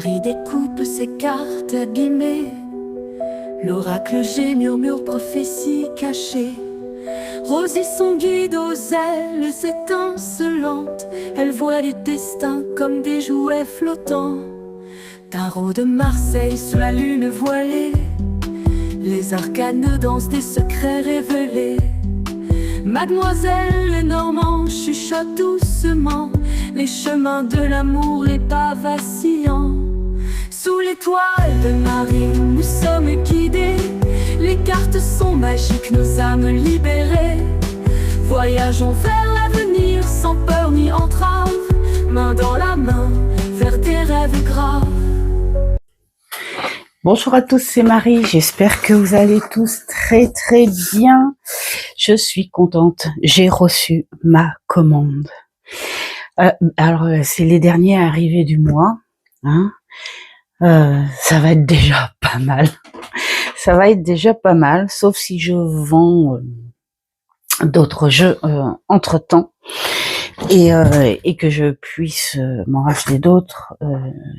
Marie découpe ses cartes abîmées. L'oracle G murmure prophétie cachée. Rosie son guide aux ailes étincelantes. Elle voit les destins comme des jouets flottants. Tarot de Marseille sous la lune voilée. Les arcanes dansent des secrets révélés. Mademoiselle Lenormand chuchote doucement les chemins de l'amour, les pas vacillants. Sous l'étoile de Marie, nous sommes guidés. Les cartes sont magiques, nos âmes libérées. Voyageons vers l'avenir sans peur ni entrave, main dans la main vers des rêves graves. Bonjour à tous, c'est Marie, j'espère que vous allez tous très très bien. Je suis contente, j'ai reçu ma commande. Alors c'est les derniers arrivés du mois, hein. Ça va être déjà pas mal. Ça va être déjà pas mal, sauf si je vends d'autres jeux entre-temps. Et que je puisse m'en racheter d'autres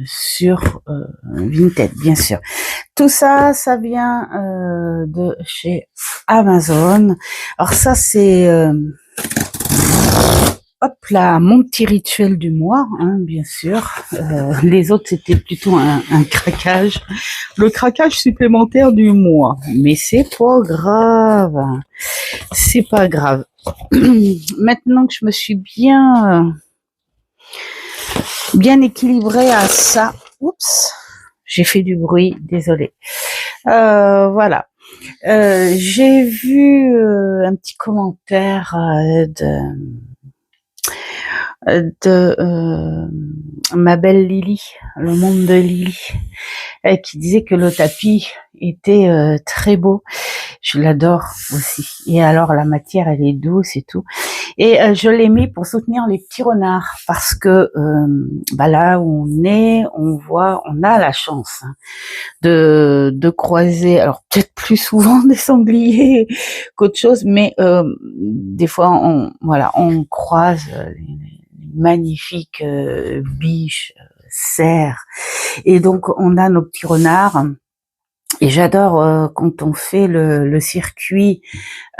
sur Vinted, bien sûr. Tout ça, ça vient de chez Amazon. Alors ça, c'est hop là, mon petit rituel du mois, hein, bien sûr. Les autres, c'était plutôt un craquage. Le craquage supplémentaire du mois. Mais c'est pas grave. C'est pas grave. Maintenant que je me suis bien équilibrée à ça, oups, j'ai fait du bruit, désolée. Voilà, j'ai vu un petit commentaire de ma belle Lily, le monde de Lily, qui disait que le tapis était très beau. Je l'adore aussi. Et alors la matière, elle est douce et tout. Et je l'ai mis pour soutenir les petits renards parce que là où on est, on a la chance de croiser, alors peut-être plus souvent des sangliers qu'autre chose, mais des fois on croise les magnifiques biches, cerfs, et donc on a nos petits renards. Et j'adore quand on fait le circuit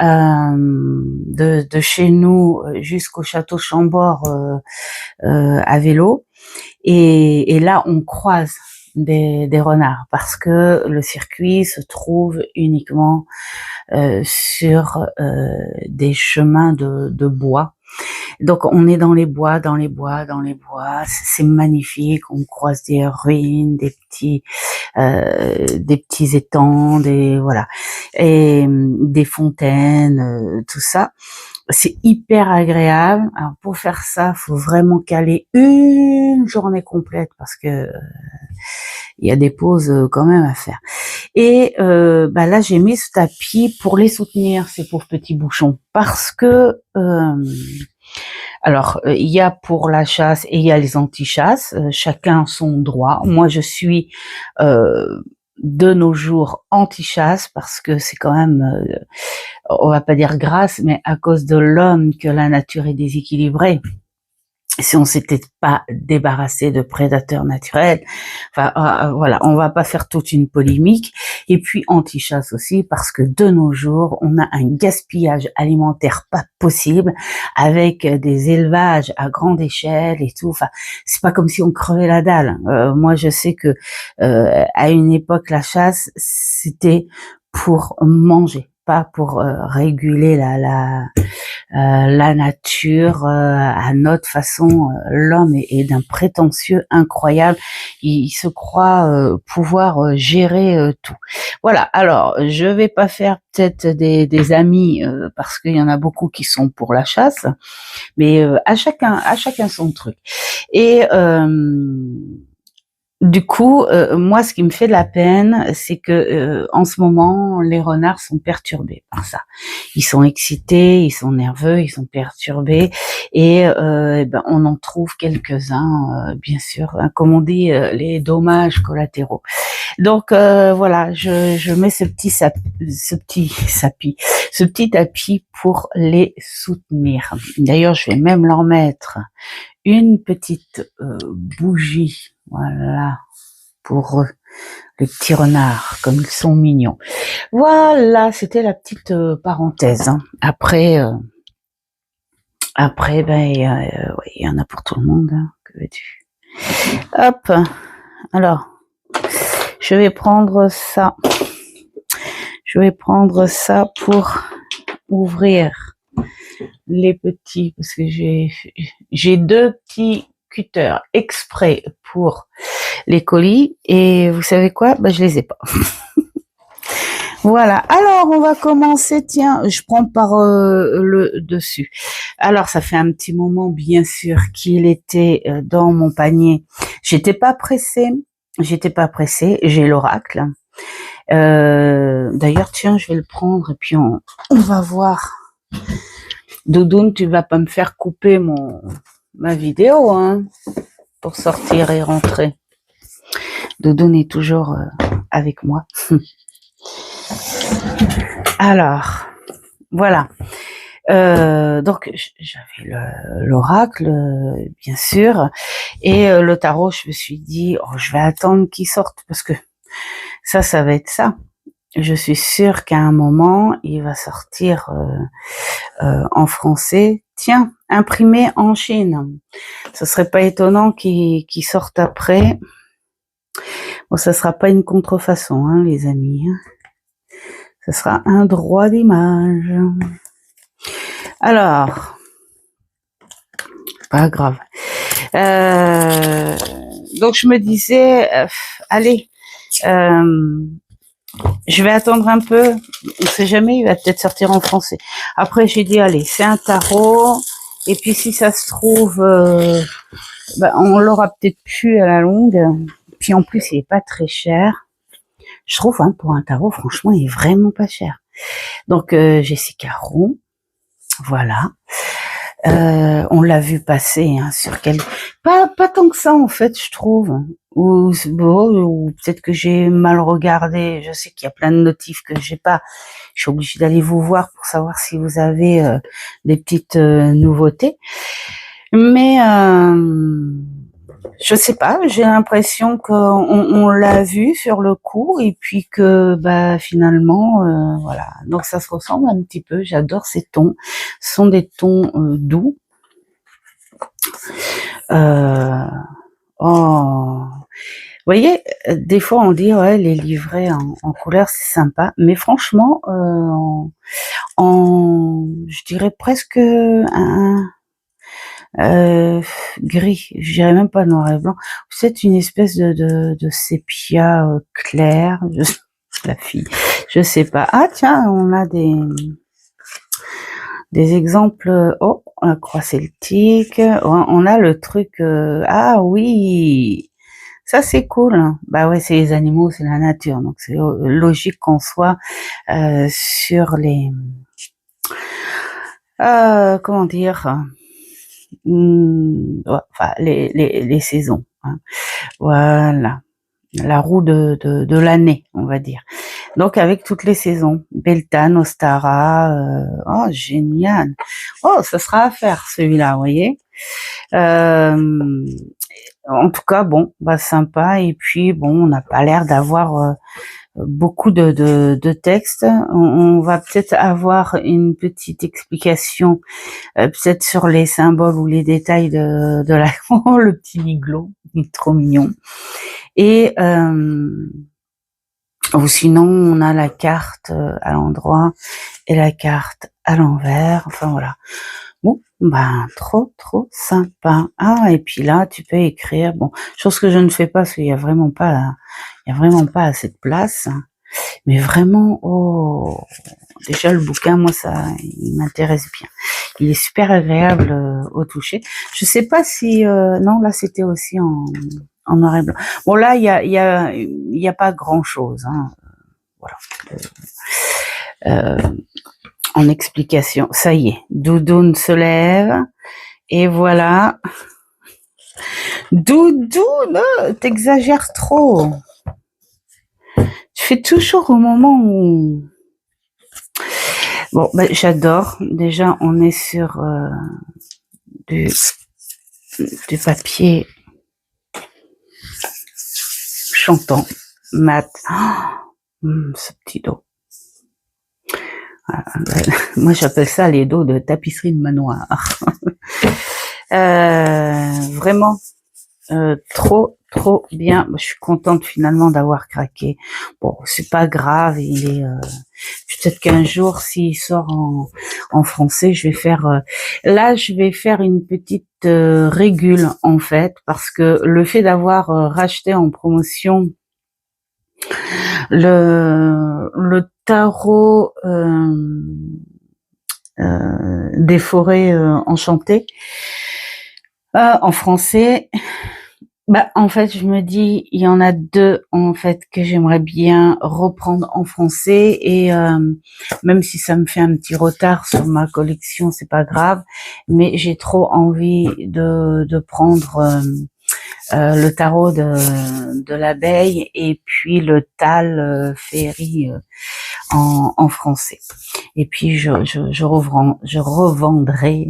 de chez nous jusqu'au château Chambord à vélo. Et là, on croise des renards parce que le circuit se trouve uniquement sur des chemins de bois. Donc on est dans les bois, c'est magnifique, on croise des ruines, des petits étangs, voilà, et des fontaines, tout ça. C'est hyper agréable. Alors pour faire ça, faut vraiment caler une journée complète parce que il y a des pauses quand même à faire. Et là, j'ai mis ce tapis pour les soutenir, ces pauvres petits bouchons, parce que alors, il y a pour la chasse et il y a les anti-chasses, chacun son droit. Moi, je suis de nos jours anti-chasse parce que c'est quand même, on va pas dire grâce, mais à cause de l'homme que la nature est déséquilibrée. Si on s'était pas débarrassé de prédateurs naturels, voilà, on va pas faire toute une polémique. Et puis anti-chasse aussi parce que de nos jours, on a un gaspillage alimentaire pas possible avec des élevages à grande échelle et tout. Enfin, c'est pas comme si on crevait la dalle. Moi, je sais que à une époque, la chasse c'était pour manger, pas pour réguler la nature à notre façon. L'homme est d'un prétentieux incroyable. Il se croit pouvoir gérer tout. Voilà. Alors, je vais pas faire peut-être des amis parce qu'il y en a beaucoup qui sont pour la chasse, mais à chacun son truc. Et du coup, moi, ce qui me fait de la peine, c'est que en ce moment, les renards sont perturbés par ça. Ils sont excités, ils sont nerveux, ils sont perturbés, et on en trouve quelques-uns, bien sûr, hein, comme on dit, les dommages collatéraux. Donc voilà, je mets ce petit tapis pour les soutenir. D'ailleurs, je vais même leur mettre une petite bougie, voilà, pour eux, les petits renards, comme ils sont mignons. Voilà, c'était la petite parenthèse. Hein. Après, ben, ouais, il y en a pour tout le monde. Hein. Que veux-tu? Hop. Alors, je vais prendre ça. Je vais prendre ça pour ouvrir les petits, parce que j'ai 2 petits cutters exprès pour les colis, et vous savez quoi? Ben, je les ai pas. Voilà. Alors, on va commencer. Tiens, je prends par le dessus. Alors, ça fait un petit moment, bien sûr, qu'il était dans mon panier. J'étais pas pressée. J'ai l'oracle. D'ailleurs, tiens, je vais le prendre et puis on va voir. Doudoune, tu vas pas me faire couper ma vidéo, hein, pour sortir et rentrer. Doudoune est toujours avec moi. Alors, voilà. Donc, j'avais l'oracle, bien sûr, et le tarot, je me suis dit, oh, je vais attendre qu'il sorte, parce que ça va être ça. Je suis sûre qu'à un moment, il va sortir en français. Tiens, imprimé en Chine. Ce serait pas étonnant qu'il sorte après. Bon, ça sera pas une contrefaçon, hein, les amis. Ce sera un droit d'image. Alors, pas grave. Donc je me disais, allez, je vais attendre un peu. On sait jamais, il va peut-être sortir en français. Après j'ai dit, allez, c'est un tarot. Et puis si ça se trouve, on l'aura peut-être plus à la longue. Puis en plus, il est pas très cher. Je trouve, hein, pour un tarot, franchement, il est vraiment pas cher. Donc Jessica Roux, voilà. On l'a vu passer hein, sur pas tant que ça en fait, je trouve. Ou peut-être que j'ai mal regardé. Je sais qu'il y a plein de notifs que j'ai pas. Je suis obligée d'aller vous voir pour savoir si vous avez des petites nouveautés. Mais je sais pas, j'ai l'impression qu'on l'a vu sur le coup et puis que finalement voilà. Donc ça se ressemble un petit peu. J'adore ces tons. Ce sont des tons doux. Vous voyez, des fois on dit ouais les livrets en couleur c'est sympa, mais franchement je dirais presque un gris, je dirais même pas noir et blanc, c'est une espèce de sépia clair, la fille, je sais pas. Ah tiens, on a des exemples. Oh, la croix celtique, on a le truc. Ah oui, ça c'est cool. Bah ouais, c'est les animaux, c'est la nature, donc c'est logique qu'on soit sur les comment dire, enfin les saisons. Hein. Voilà, la roue de l'année, on va dire. Donc avec toutes les saisons, Beltane, Ostara, oh génial. Oh, ça sera à faire celui-là, vous voyez. En tout cas, bon, sympa. Et puis bon, on n'a pas l'air d'avoir beaucoup de textes. On va peut-être avoir une petite explication, peut-être sur les symboles ou les détails de la oh, le petit Miglo, il est trop mignon. Et ou sinon, on a la carte à l'endroit et la carte à l'envers. Enfin voilà. Bon, trop sympa. Ah, et puis là, tu peux écrire. Bon, chose que je ne fais pas parce qu'il y a vraiment pas assez de place. Mais vraiment, oh, déjà le bouquin, moi ça, il m'intéresse bien. Il est super agréable au toucher. Je sais pas si, non, là c'était aussi en noir et blanc. Bon là, il y a pas grand chose. Hein. Voilà. En explication. Ça y est, Doudoune se lève et voilà. Doudoune, t'exagères trop. Tu fais toujours au moment où. Bon, j'adore. Déjà, on est sur du papier chantant. Mat, ce petit dos. Moi, j'appelle ça les dos de tapisserie de manoir. Vraiment, trop bien. Je suis contente finalement d'avoir craqué. Bon, c'est pas grave. Il est peut-être qu'un jour, s'il sort en français, je vais faire. Là, je vais faire une petite régule en fait, parce que le fait d'avoir racheté en promotion le tarot des forêts enchantées en français. Bah, en fait, je me dis, il y en a deux, en fait, que j'aimerais bien reprendre en français et même si ça me fait un petit retard sur ma collection, c'est pas grave, mais j'ai trop envie de prendre le tarot de l'abeille et puis le Tal Féerie en français. Et puis je revendrai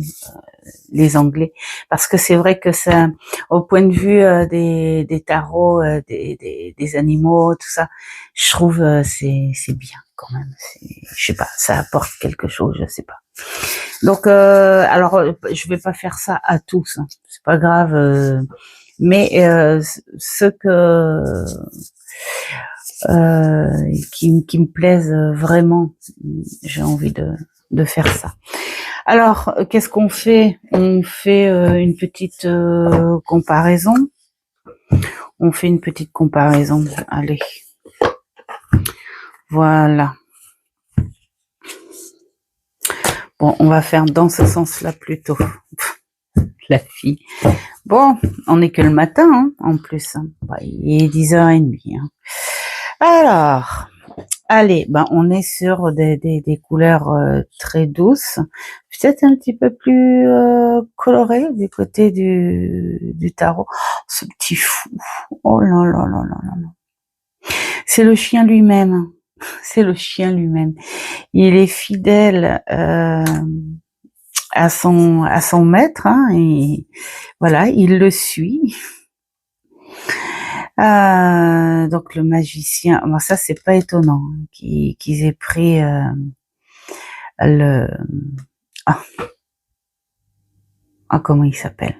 les Anglais, parce que c'est vrai que ça, au point de vue des tarots, des animaux, tout ça, je trouve c'est bien quand même. Je sais pas, ça apporte quelque chose, je sais pas. Donc alors je vais pas faire ça à tous, hein, c'est pas grave, mais ce que qui me plaisent vraiment, j'ai envie de faire ça. Alors, qu'est-ce qu'on fait? On fait une petite comparaison. On fait une petite comparaison. Allez. Voilà. Bon, on va faire dans ce sens-là plutôt. La fille. Bon, on n'est que le matin, hein, en plus. Bah, il est 10h30. Hein. Alors, allez, ben on est sur des couleurs très douces, peut-être un petit peu plus colorées du côté du tarot. Oh, ce petit fou, oh là là là là là. C'est le chien lui-même, c'est le chien lui-même. Il est fidèle à son maître, hein, et voilà, il le suit. Donc le magicien, bon, ça c'est pas étonnant qu'ils aient pris le comment il s'appelle?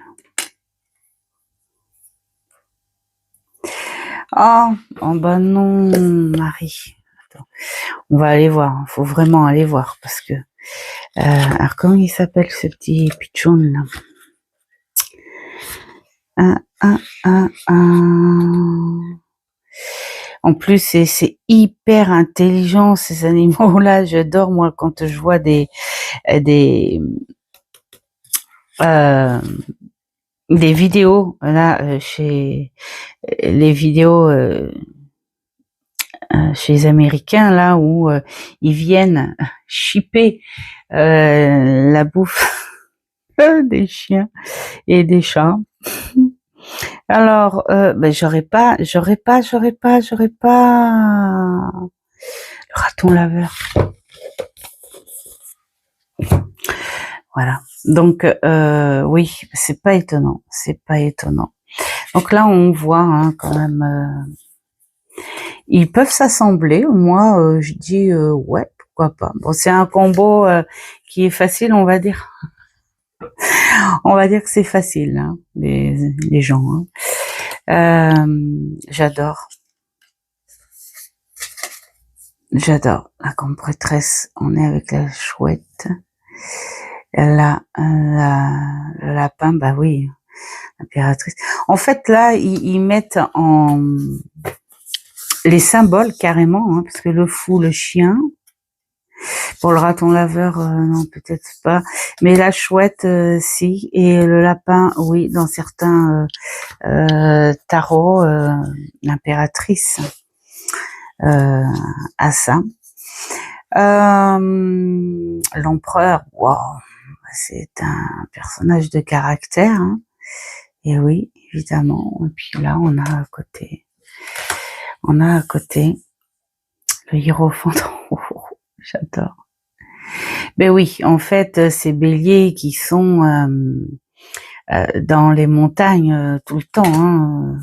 Oh bah non, Marie. Attends, on va aller voir. Faut vraiment aller voir parce que alors comment il s'appelle ce petit pitchoun là? En plus, c'est hyper intelligent ces animaux-là. J'adore moi quand je vois des vidéos là chez les vidéos chez les Américains là où ils viennent shipper la bouffe des chiens et des chats. Alors, ben j'aurais pas le raton laveur. Voilà. Donc oui, c'est pas étonnant. Donc là, on voit hein, quand même. Ils peuvent s'assembler. Moi, je dis ouais, pourquoi pas. Bon, c'est un combo qui est facile, on va dire. On va dire que c'est facile, hein, les gens. Hein. J'adore. La compression, on est avec la chouette. Là, le lapin, bah oui, l'impératrice. En fait, là, ils mettent en les symboles carrément, hein, parce que le fou, le chien. Pour le raton laveur, non, peut-être pas. Mais la chouette, si. Et le lapin, oui, dans certains tarots, l'impératrice a ça. L'empereur, wow, c'est un personnage de caractère. Hein. Et oui, évidemment. Et puis là, on a à côté le hiérophant. J'adore. Ben oui, en fait, ces béliers qui sont dans les montagnes tout le temps. Hein.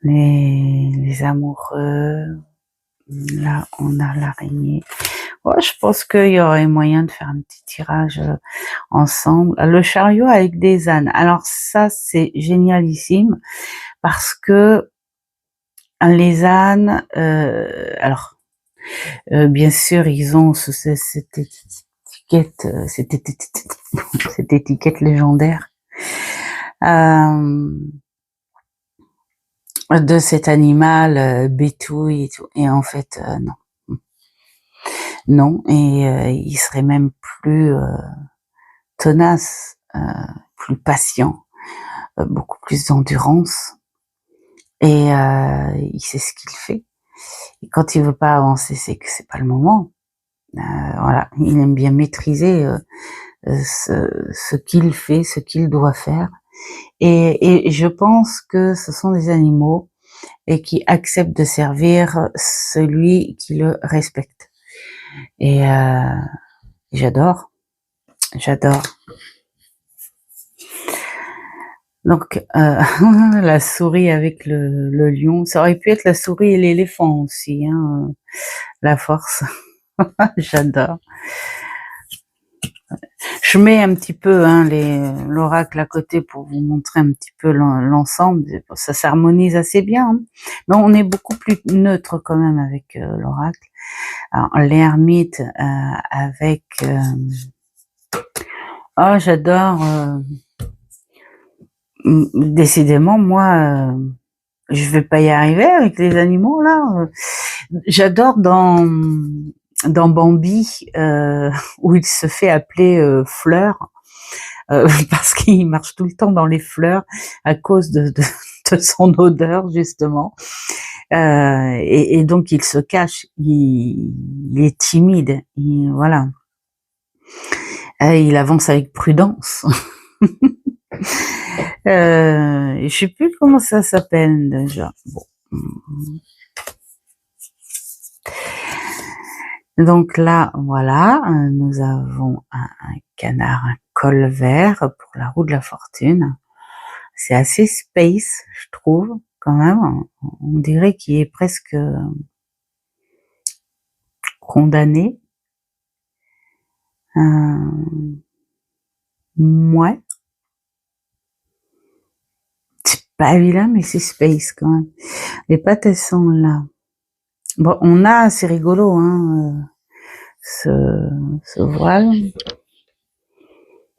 les amoureux. Là, on a l'araignée. Ouais, je pense qu'il y aurait moyen de faire un petit tirage ensemble. Le chariot avec des ânes. Alors ça, c'est génialissime parce que les ânes, alors bien sûr, ils ont cette étiquette, cette étiquette légendaire de cet animal bétouille et tout. Et en fait, non. Non, et il serait même plus tenace, plus patient, beaucoup plus d'endurance. Et il sait ce qu'il fait. Et quand il veut pas avancer, c'est que c'est pas le moment. Voilà, il aime bien maîtriser ce qu'il fait, ce qu'il doit faire. Et je pense que ce sont des animaux et qui acceptent de servir celui qui le respecte. Et j'adore. Donc la souris avec le lion, ça aurait pu être la souris et l'éléphant aussi, hein, la force. J'adore. Je mets un petit peu l'oracle à côté pour vous montrer un petit peu l'ensemble. Ça s'harmonise assez bien, hein. Mais on est beaucoup plus neutre quand même avec l'oracle. Alors l'ermite avec... Oh, j'adore... Décidément, moi, je vais pas y arriver avec les animaux là. J'adore dans Bambi où il se fait appeler Fleur parce qu'il marche tout le temps dans les fleurs à cause de son odeur justement. Et donc il se cache, il est timide, voilà. Il avance avec prudence. Je sais plus comment ça s'appelle déjà. Bon. Donc là, voilà, nous avons un canard, un colvert pour la roue de la fortune. C'est assez space, je trouve, quand même. On dirait qu'il est presque condamné. Ouais. C'est pas vilain, mais c'est space quand même. Les pattes, elles sont là. Bon, on a, c'est rigolo, hein, ce voile.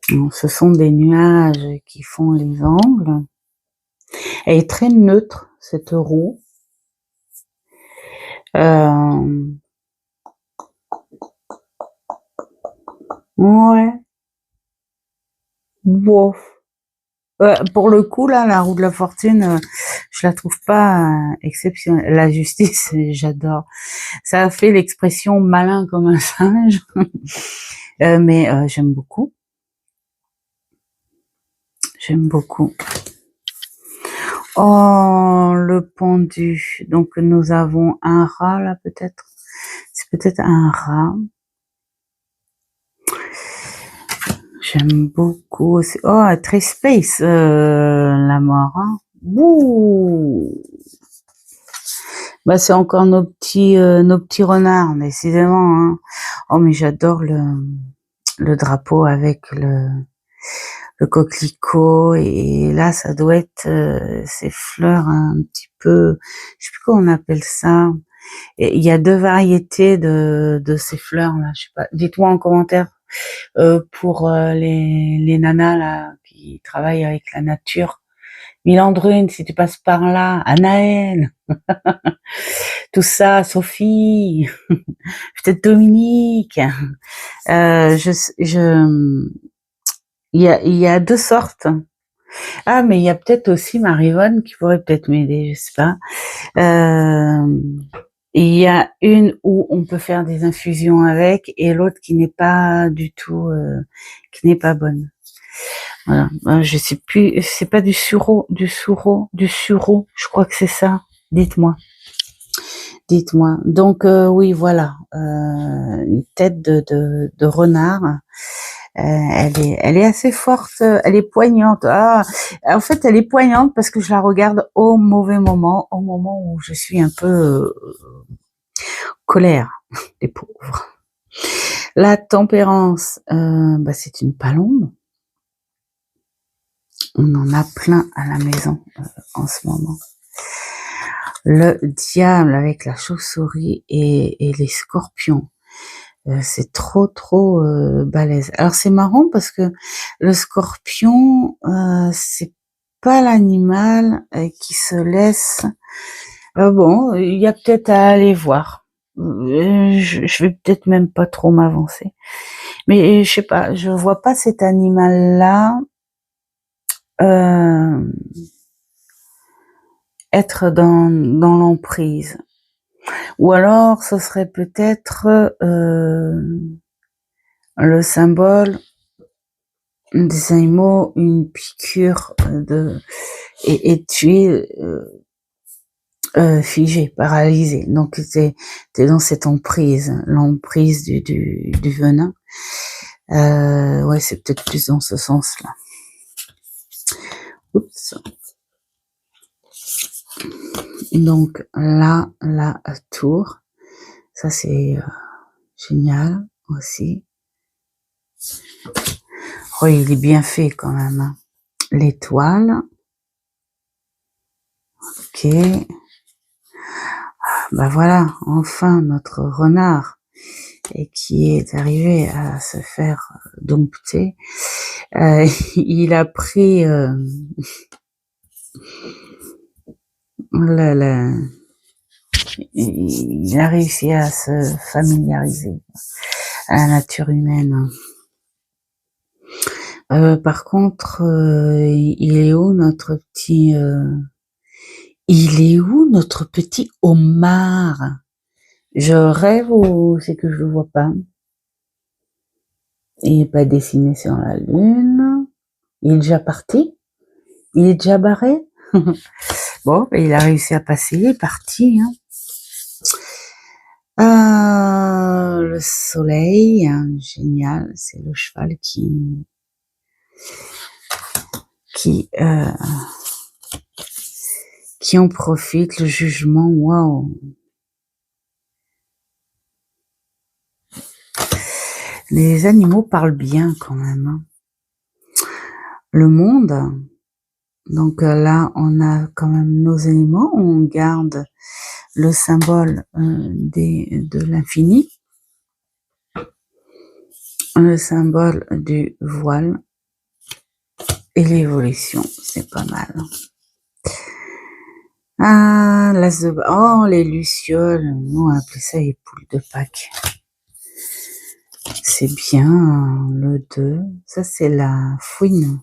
Donc, ce sont des nuages qui font les angles. Elle est très neutre, cette roue. Ouais. Bof. Pour le coup, là, la roue de la fortune, je la trouve pas exceptionnelle. La justice, j'adore. Ça a fait l'expression malin comme un singe. Mais j'aime beaucoup. J'aime beaucoup. Oh, le pendu. Donc, nous avons un rat, là, peut-être. C'est peut-être un rat. J'aime beaucoup aussi. Oh, très space, la mort, hein. Ouh. Bah, c'est encore nos petits renards, décidément, hein. Oh, mais j'adore le drapeau avec le coquelicot, et là, ça doit être ces fleurs un petit peu, je sais plus comment on appelle ça. Et il y a 2 variétés de ces fleurs là, je sais pas. Dites-moi en commentaire pour les nanas là qui travaillent avec la nature. Milandrune, si tu passes par là, Anaëlle, tout ça, Sophie, peut-être Dominique. Il y a 2 sortes. Ah, mais il y a peut-être aussi Marivonne qui pourrait peut-être m'aider, je sais pas. Il y a une où on peut faire des infusions avec, et l'autre qui n'est pas du tout, qui n'est pas bonne. Voilà. Je sais plus, c'est pas du sureau, je crois que c'est ça. Dites-moi. Donc oui, voilà, une tête de renard. Elle est assez forte, elle est poignante. Ah, en fait, elle est poignante parce que je la regarde au mauvais moment, au moment où je suis un peu colère, les pauvres. La tempérance, bah, c'est une palombe. On en a plein à la maison en ce moment. Le diable avec la chauve-souris et les scorpions. C'est trop balèze. Alors c'est marrant parce que le scorpion, c'est pas l'animal qui se laisse. Bon, il y a peut-être à aller voir. Je vais peut-être même pas trop m'avancer. Mais je sais pas, je vois pas cet animal-là être dans l'emprise. Ou alors, ce serait peut-être le symbole des animaux, une piqûre et tu es figé, paralysé. Donc t'es dans cette emprise, l'emprise du venin. Ouais, c'est peut-être plus dans ce sens-là. Oups. Donc là, la tour, ça c'est génial aussi. Oh, il est bien fait quand même. Hein. L'étoile. Ok. Bah voilà, enfin notre renard et qui est arrivé à se faire dompter. Il a pris il a réussi à se familiariser à la nature humaine. Par contre, il est où notre petit homard? Je rêve ou c'est que je le vois pas? Il n'est pas dessiné sur la lune. Il est déjà parti? Il est déjà barré? Bon, il a réussi à passer, il est parti. Hein. Le soleil, hein, génial, c'est le cheval qui en profite, le jugement, waouh. Les animaux parlent bien quand même. Hein. Le monde, donc là, on a quand même nos éléments, on garde le symbole de l'infini, le symbole du voile et l'évolution, c'est pas mal. Ah, l'as de... Oh, les lucioles, nous on appelait ça les poules de Pâques. C'est bien, le 2, ça c'est la fouine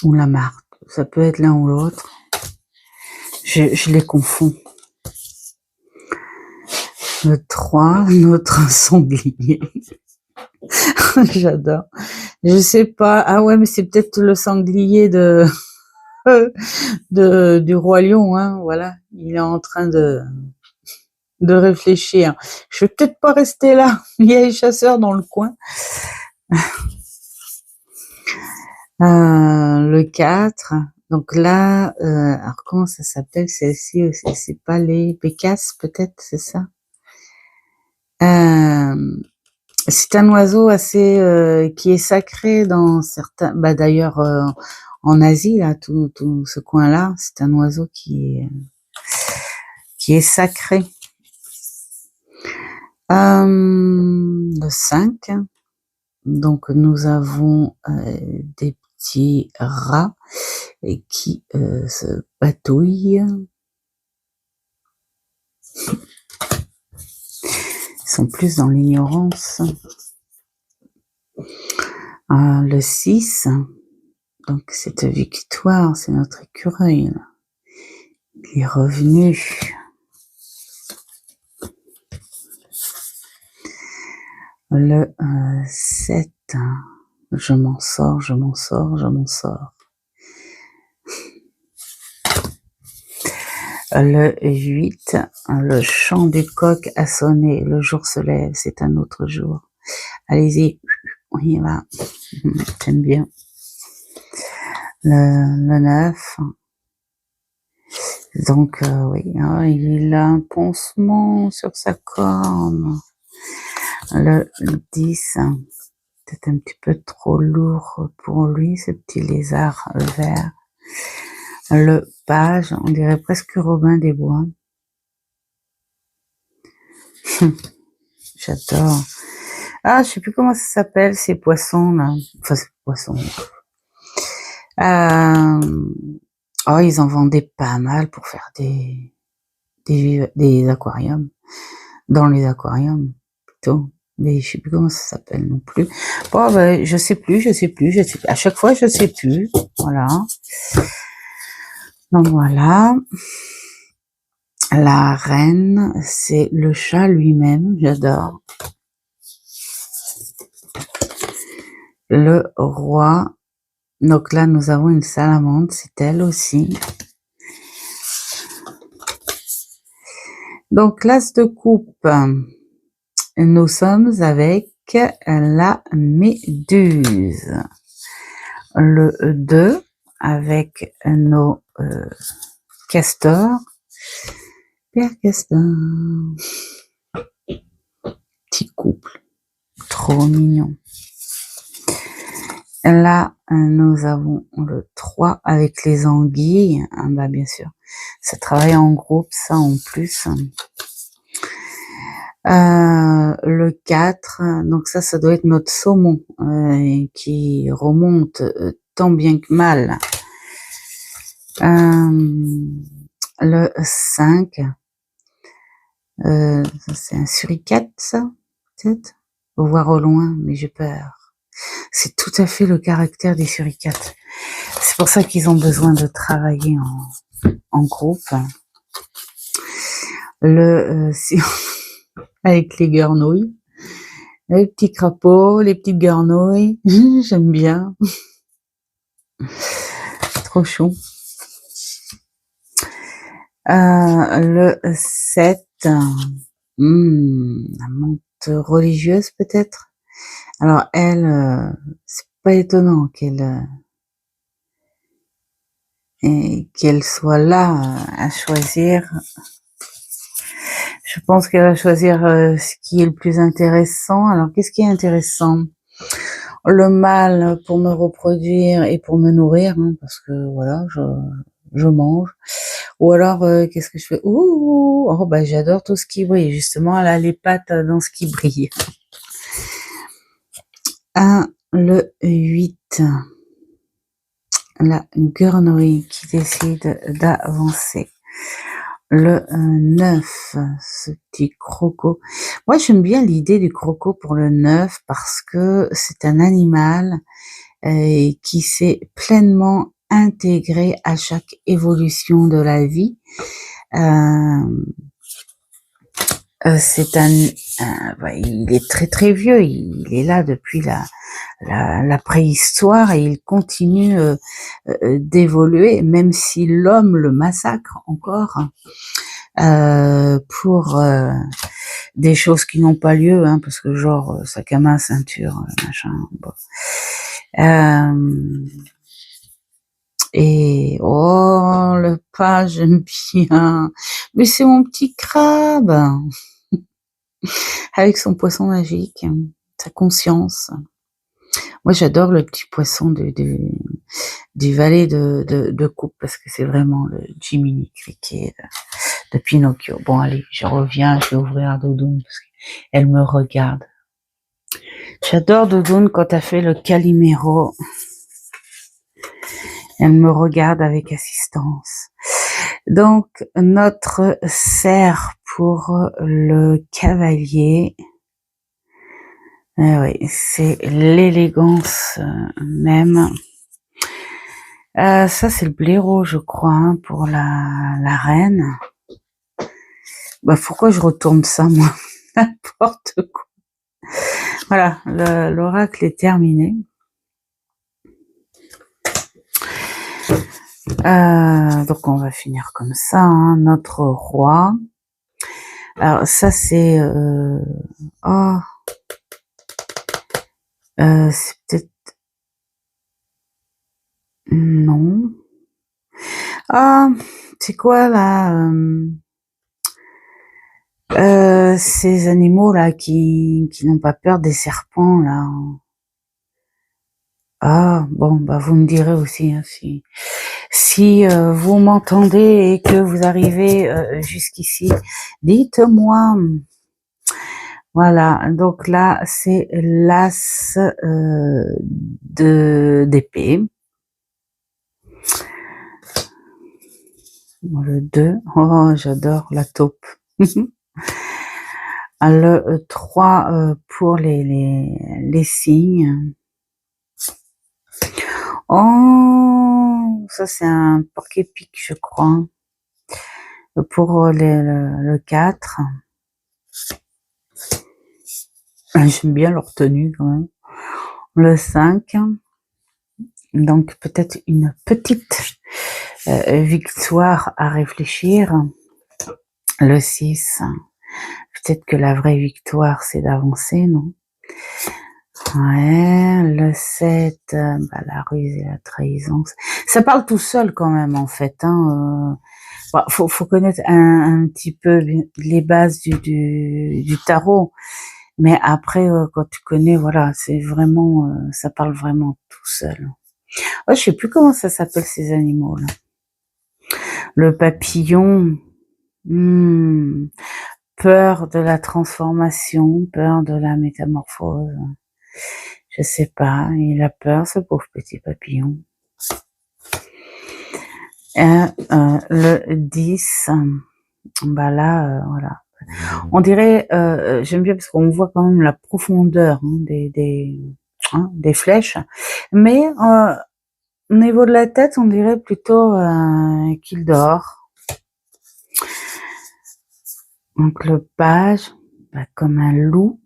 ou la marque, ça peut être l'un ou l'autre. Je les confonds. Le 3, notre sanglier. J'adore. Je sais pas. Ah ouais, mais c'est peut-être le sanglier du roi lion, hein. Voilà. Il est en train de réfléchir. Je vais peut-être pas rester là. Il y a les chasseurs dans le coin. Le 4. Donc là, alors comment ça s'appelle celle-ci aussi? C'est pas les bécasses, peut-être, c'est ça? C'est un oiseau assez qui est sacré dans certains. Bah d'ailleurs en Asie là, tout ce coin-là, c'est un oiseau qui est sacré. Le 5. Donc nous avons des petits rats qui se patouillent. Ils sont plus dans l'ignorance. Le 6, donc cette victoire, c'est notre écureuil. Là. Il est revenu. Le 7, je m'en sors. Le 8, le chant du coq a sonné, le jour se lève, c'est un autre jour. Allez-y, on y va. J'aime bien. Le 9. Donc, oui, il a un pansement sur sa corne. Le 10, peut-être un petit peu trop lourd pour lui, ce petit lézard vert. Le page, on dirait presque Robin des Bois. J'adore. Ah, je sais plus comment ça s'appelle, ces poissons, là. Enfin, ces poissons. Oh, ils en vendaient pas mal pour faire des aquariums. Dans les aquariums, plutôt. Mais je sais plus comment ça s'appelle non plus. Bon, ben, je sais plus. À chaque fois, je sais plus. Voilà. Donc voilà. La reine, c'est le chat lui-même. J'adore. Le roi. Donc là, nous avons une salamandre. C'est elle aussi. Donc, l'as de coupe. Nous sommes avec la méduse. Le 2 avec nos castors. Père Castor. Petit couple. Trop mignon. Là, nous avons le 3 avec les anguilles. Ah bah, bien sûr. Ça travaille en groupe, ça en plus. Le 4, donc ça doit être notre saumon qui remonte tant bien que mal. Le 5, c'est un suricate, ça, peut-être? Faut voir au loin, mais j'ai peur. C'est tout à fait le caractère des suricates. C'est pour ça qu'ils ont besoin de travailler en groupe. Le avec les grenouilles, les petits crapauds, les petites grenouilles, j'aime bien. Trop chou. Le 7, la menthe religieuse peut-être. Alors elle, c'est pas étonnant qu'elle soit là à choisir. Je pense qu'elle va choisir ce qui est le plus intéressant. Alors qu'est-ce qui est intéressant? Le mâle pour me reproduire et pour me nourrir, hein, parce que voilà, je mange. Ou alors qu'est-ce que je fais? Ouh, oh bah j'adore tout ce qui brille. Justement, elle a les pattes dans ce qui brille. Le 8. La grenouille qui décide d'avancer. Le 9, ce petit croco. Moi, j'aime bien l'idée du croco pour le 9 parce que c'est un animal qui s'est pleinement intégré à chaque évolution de la vie. C'est il est très très vieux, il est là depuis la préhistoire et il continue d'évoluer, même si l'homme le massacre encore pour des choses qui n'ont pas lieu, hein, parce que genre sac à main, ceinture, machin. Bon. Et oh le pas, j'aime bien, mais c'est mon petit crabe avec son poisson magique, sa conscience. Moi, j'adore le petit poisson du valet de coupe parce que c'est vraiment le Jiminy Cricket de Pinocchio. Bon, allez, je reviens, je vais ouvrir Doudoune parce qu'elle me regarde. J'adore Doudoune quand elle fait le Calimero. Elle me regarde avec assistance. Donc, notre cerf pour le cavalier. Oui, c'est l'élégance même. Ça, c'est le blaireau, je crois, hein, pour la reine. Bah, pourquoi je retourne ça, moi? N'importe quoi. Voilà, l'oracle est terminé. Donc, on va finir comme ça, hein, notre roi. Alors, ça, c'est... oh, C'est peut-être non. Ah, c'est quoi là, ces animaux là qui n'ont pas peur des serpents là? Ah bon, bah, vous me direz aussi, hein, si, vous m'entendez et que vous arrivez, jusqu'ici, dites-moi. Voilà, donc là, c'est l'as, de d'épée. Le 2, oh j'adore la taupe. Le 3, pour les signes. Oh, ça c'est un porc-épic, je crois. Pour le 4. J'aime bien leur tenue quand même. Le 5, donc peut-être une petite victoire à réfléchir. Le 6, peut-être que la vraie victoire c'est d'avancer, non? Ouais, le 7, bah, la ruse et la trahison. Ça parle tout seul quand même en fait, hein. Bah, faut connaître un petit peu les bases du tarot. Mais après, quand tu connais, voilà, c'est vraiment, ça parle vraiment tout seul. Oh, je sais plus comment ça s'appelle ces animaux-là. Le papillon, peur de la transformation, peur de la métamorphose. Je sais pas, il a peur, ce pauvre petit papillon. Et, le 10, bah là, voilà. On dirait, j'aime bien parce qu'on voit quand même la profondeur des flèches, mais au niveau de la tête, on dirait plutôt qu'il dort. Donc le page, bah, comme un loup.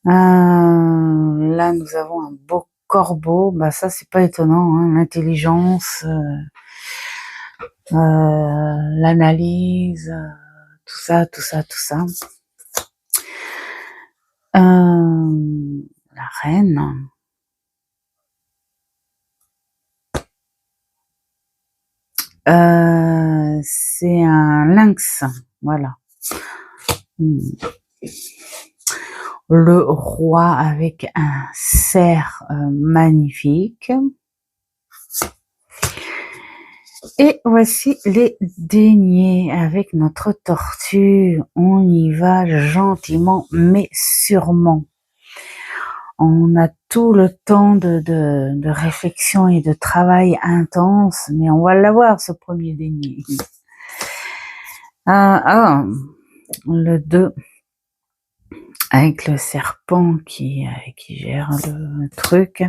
Là, nous avons un beau corbeau. Bah ça, c'est pas étonnant, hein, l'intelligence, l'analyse, tout ça, tout ça, tout ça. La reine. C'est un lynx, voilà. Le roi avec un cerf magnifique. Et voici les deniers avec notre tortue. On y va gentiment mais sûrement. On a tout le temps de réflexion et de travail intense, mais on va l'avoir ce premier denier. Le 2 avec le serpent qui gère le truc.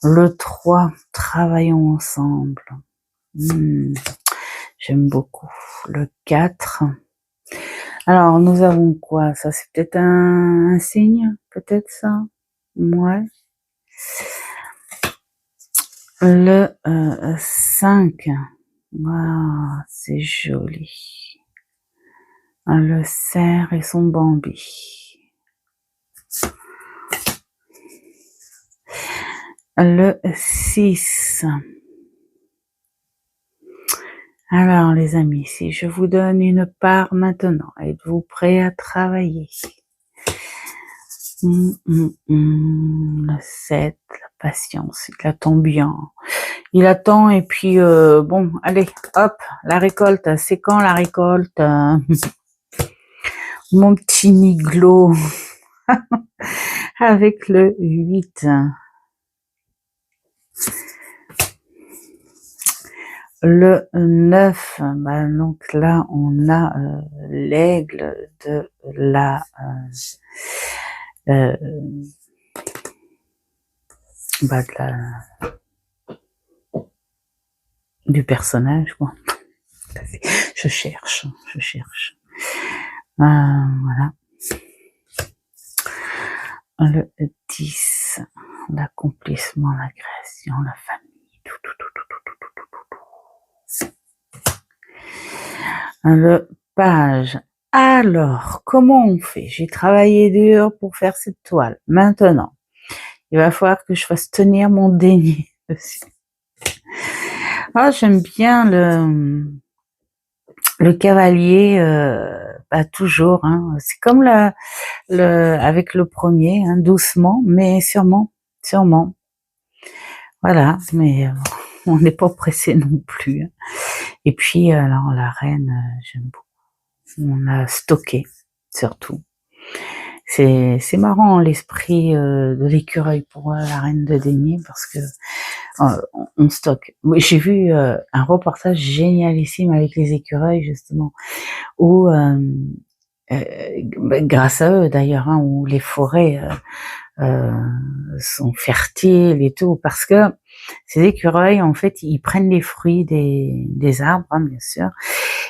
Le 3, travaillons ensemble. J'aime beaucoup. Le 4. Alors, nous avons quoi? Ça, c'est peut-être un signe? Peut-être ça? Ouais. Le 5. Waouh, c'est joli. Le cerf et son Bambi. Le 6. Alors les amis, si je vous donne une part maintenant, êtes-vous prêts à travailler? Le 7, la patience, il attend bien. Il attend et puis bon, allez, hop, la récolte, c'est quand la récolte? Mon petit Niglo avec le 8. Le 9, bah donc là on a l'aigle de la du personnage quoi. Je cherche. Voilà. Le 10, l'accomplissement, la création, la famille, le page. Alors, comment on fait? J'ai travaillé dur pour faire cette toile. Maintenant, il va falloir que je fasse tenir mon denier dessus. Ah, j'aime bien le cavalier, bah, toujours, hein. C'est comme avec le premier, hein, doucement, mais sûrement, sûrement. Voilà, mais on n'est pas pressé non plus, hein. Et puis, alors la reine, j'aime beaucoup. On a stocké, surtout. C'est marrant l'esprit de l'écureuil pour la reine de denier parce que on stocke. Oui, j'ai vu un reportage génialissime avec les écureuils justement où grâce à eux d'ailleurs, hein, où les forêts sont fertiles et tout, parce que ces écureuils en fait ils prennent les fruits des arbres, hein, bien sûr,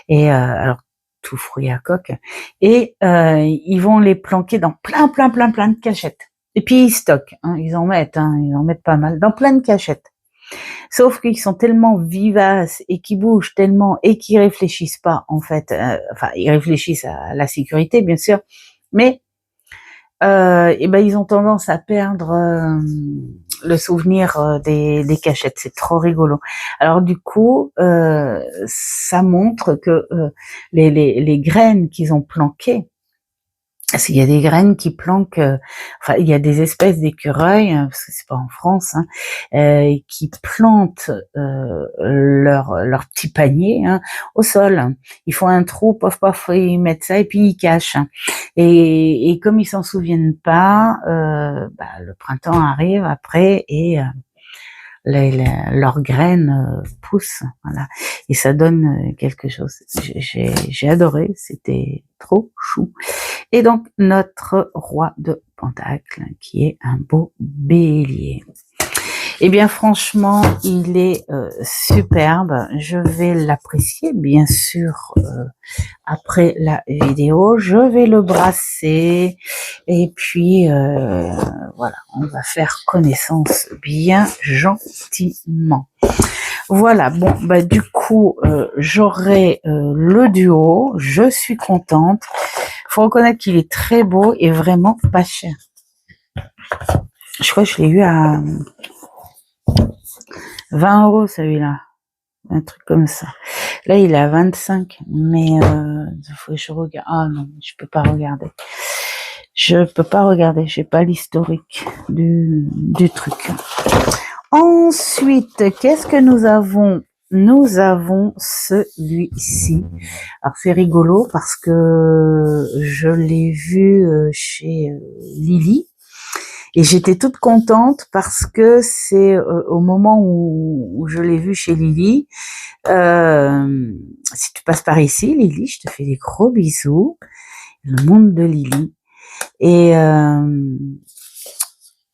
et alors tout fruit à coque, et ils vont les planquer dans plein de cachettes. Et puis ils stockent, hein, ils en mettent pas mal dans plein de cachettes. Sauf qu'ils sont tellement vivaces et qu'ils bougent tellement et qu'ils réfléchissent pas en fait. Enfin, ils réfléchissent à la sécurité bien sûr, mais et ben ils ont tendance à perdre le souvenir des cachettes. C'est trop rigolo. Alors du coup, ça montre que les graines qu'ils ont planquées, parce qu'il y a des graines qui planquent, enfin il y a des espèces d'écureuils, parce que c'est pas en France, hein, qui plantent leur petit panier, hein, au sol. Ils font un trou, pof pof, ils mettent ça et puis ils cachent. Et comme ils s'en souviennent pas, bah, le printemps arrive après et leurs graines poussent, voilà, et ça donne quelque chose. J'ai adoré, c'était trop chou. Et donc notre roi de Pentacle, qui est un beau bélier. Eh bien franchement, il est superbe. Je vais l'apprécier, bien sûr, après la vidéo. Je vais le brasser et puis voilà, on va faire connaissance bien gentiment. Voilà, bon, bah du coup, j'aurai le duo. Je suis contente. Faut reconnaître qu'il est très beau et vraiment pas cher. Je crois que je l'ai eu à 20 € celui-là, un truc comme ça. Là, il est à 25, mais il faut que je regarde. Ah non, je peux pas regarder. Je peux pas regarder, j'ai pas l'historique du truc. Ensuite, qu'est-ce que nous avons? Nous avons celui-ci. Alors c'est rigolo parce que je l'ai vu chez Lily. Et j'étais toute contente parce que c'est au moment où je l'ai vu chez Lily. Si tu passes par ici, Lily, je te fais des gros bisous. Le monde de Lily.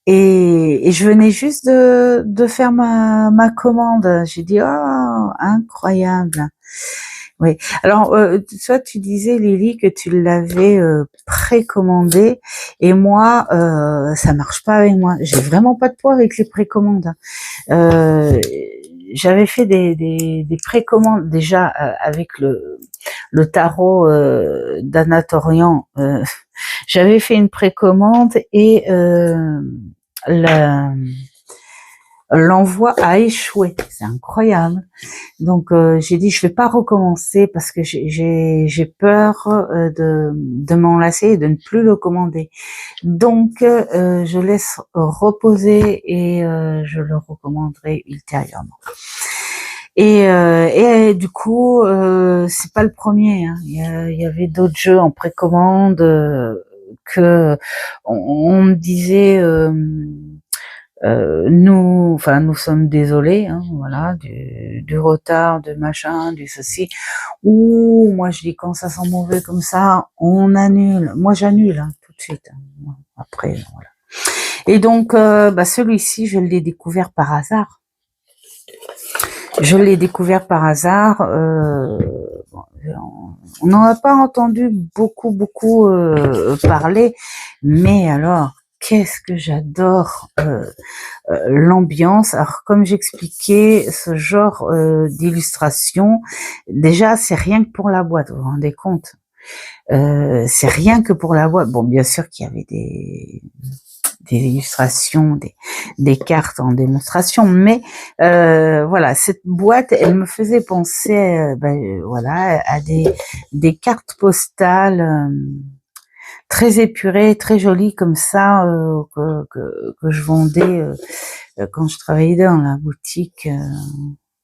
Et je venais juste de faire ma commande. J'ai dit, oh, incroyable. Oui. Alors, toi, tu disais, Lily, que tu l'avais précommandé, et moi, ça marche pas avec moi. J'ai vraiment pas de poids avec les précommandes. J'avais fait des précommandes déjà avec le tarot d'Anatorian. J'avais fait une précommande et l'envoi a échoué. C'est incroyable. Donc j'ai dit je vais pas recommencer parce que j'ai peur de m'en lasser et de ne plus le commander. Donc je laisse reposer et je le recommanderai ultérieurement. Et du coup c'est pas le premier, hein. Il y avait d'autres jeux en précommande que on me disait nous sommes désolés, hein, voilà, du retard, de machin, du ceci. Ou moi je dis quand ça sent mauvais comme ça, on annule. Moi j'annule, hein, tout de suite. Hein. Après voilà. Et donc celui-ci je l'ai découvert par hasard. Je l'ai découvert par hasard. On n'en a pas entendu beaucoup parler, mais alors qu'est-ce que j'adore l'ambiance. Alors comme j'expliquais, ce genre d'illustration, déjà c'est rien que pour la boîte, vous vous rendez compte? c'est rien que pour la boîte. Bon, bien sûr qu'il y avait des illustrations, des cartes en démonstration, mais voilà, cette boîte, elle me faisait penser, voilà, à des cartes postales très épurées, très jolies comme ça, que je vendais quand je travaillais dans la boutique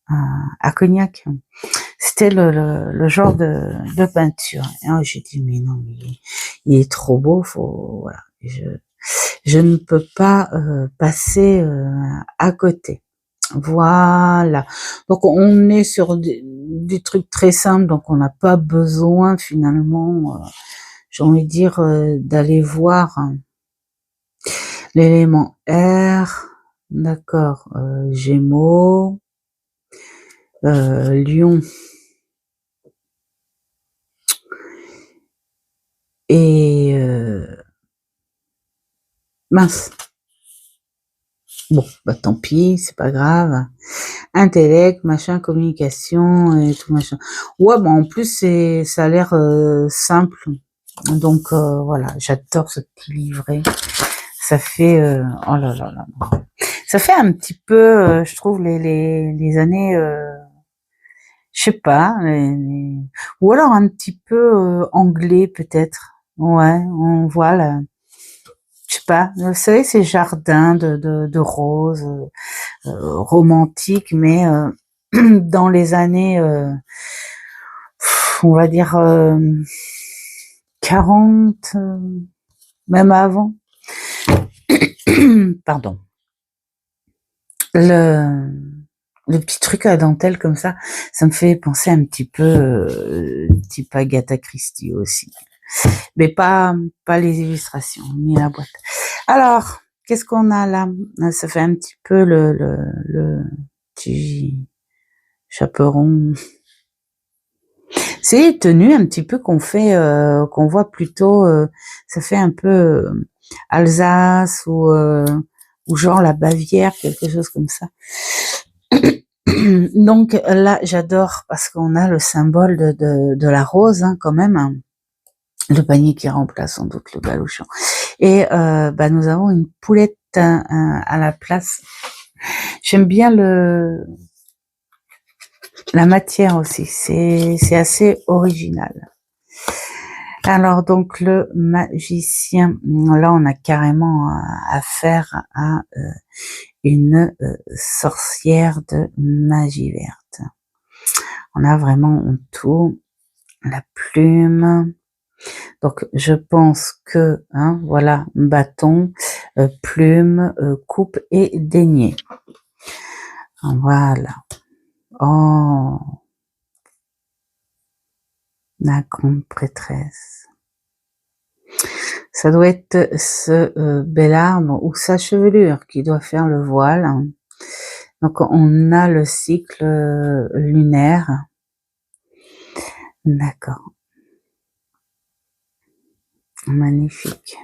à Cognac. C'était le genre de peinture. Et j'ai dit mais non, il est trop beau, voilà. Je ne peux pas passer à côté. Voilà. Donc on est sur des trucs très simples, donc on n'a pas besoin finalement, j'ai envie de dire, d'aller voir l'élément R. D'accord. Gémeaux, Lion et mince. Bon, bah tant pis, c'est pas grave. Intellect, machin, communication et tout machin. Ouais, bah en plus ça a l'air simple. Donc voilà, j'adore ce petit livret. Ça fait oh là là là. Ça fait un petit peu, je trouve les années, je sais pas, ou alors un petit peu anglais peut-être. Ouais, on voit là. Je sais pas, vous savez ces jardins de roses romantiques, mais dans les années, on va dire 40, même avant. Pardon. Le petit truc à dentelle comme ça me fait penser un petit peu type Agatha Christie aussi. Mais pas les illustrations, ni la boîte. Alors, qu'est-ce qu'on a là? Ça fait un petit peu le petit chaperon. C'est les tenues un petit peu qu'on fait, qu'on voit plutôt, ça fait un peu Alsace ou genre la Bavière, quelque chose comme ça. Donc là, j'adore parce qu'on a le symbole de la rose, hein, quand même, hein. Le panier qui remplace sans doute le baluchon. Et nous avons une poulette à la place. J'aime bien la matière aussi, c'est assez original. Alors donc le magicien, là on a carrément affaire à une sorcière de magie verte. On a vraiment tout, la plume. Donc je pense que voilà, bâton, plume, coupe et denier. Voilà. Oh, la grande prêtresse. Ça doit être ce bel arbre ou sa chevelure qui doit faire le voile. Donc on a le cycle lunaire. D'accord. Magnifique.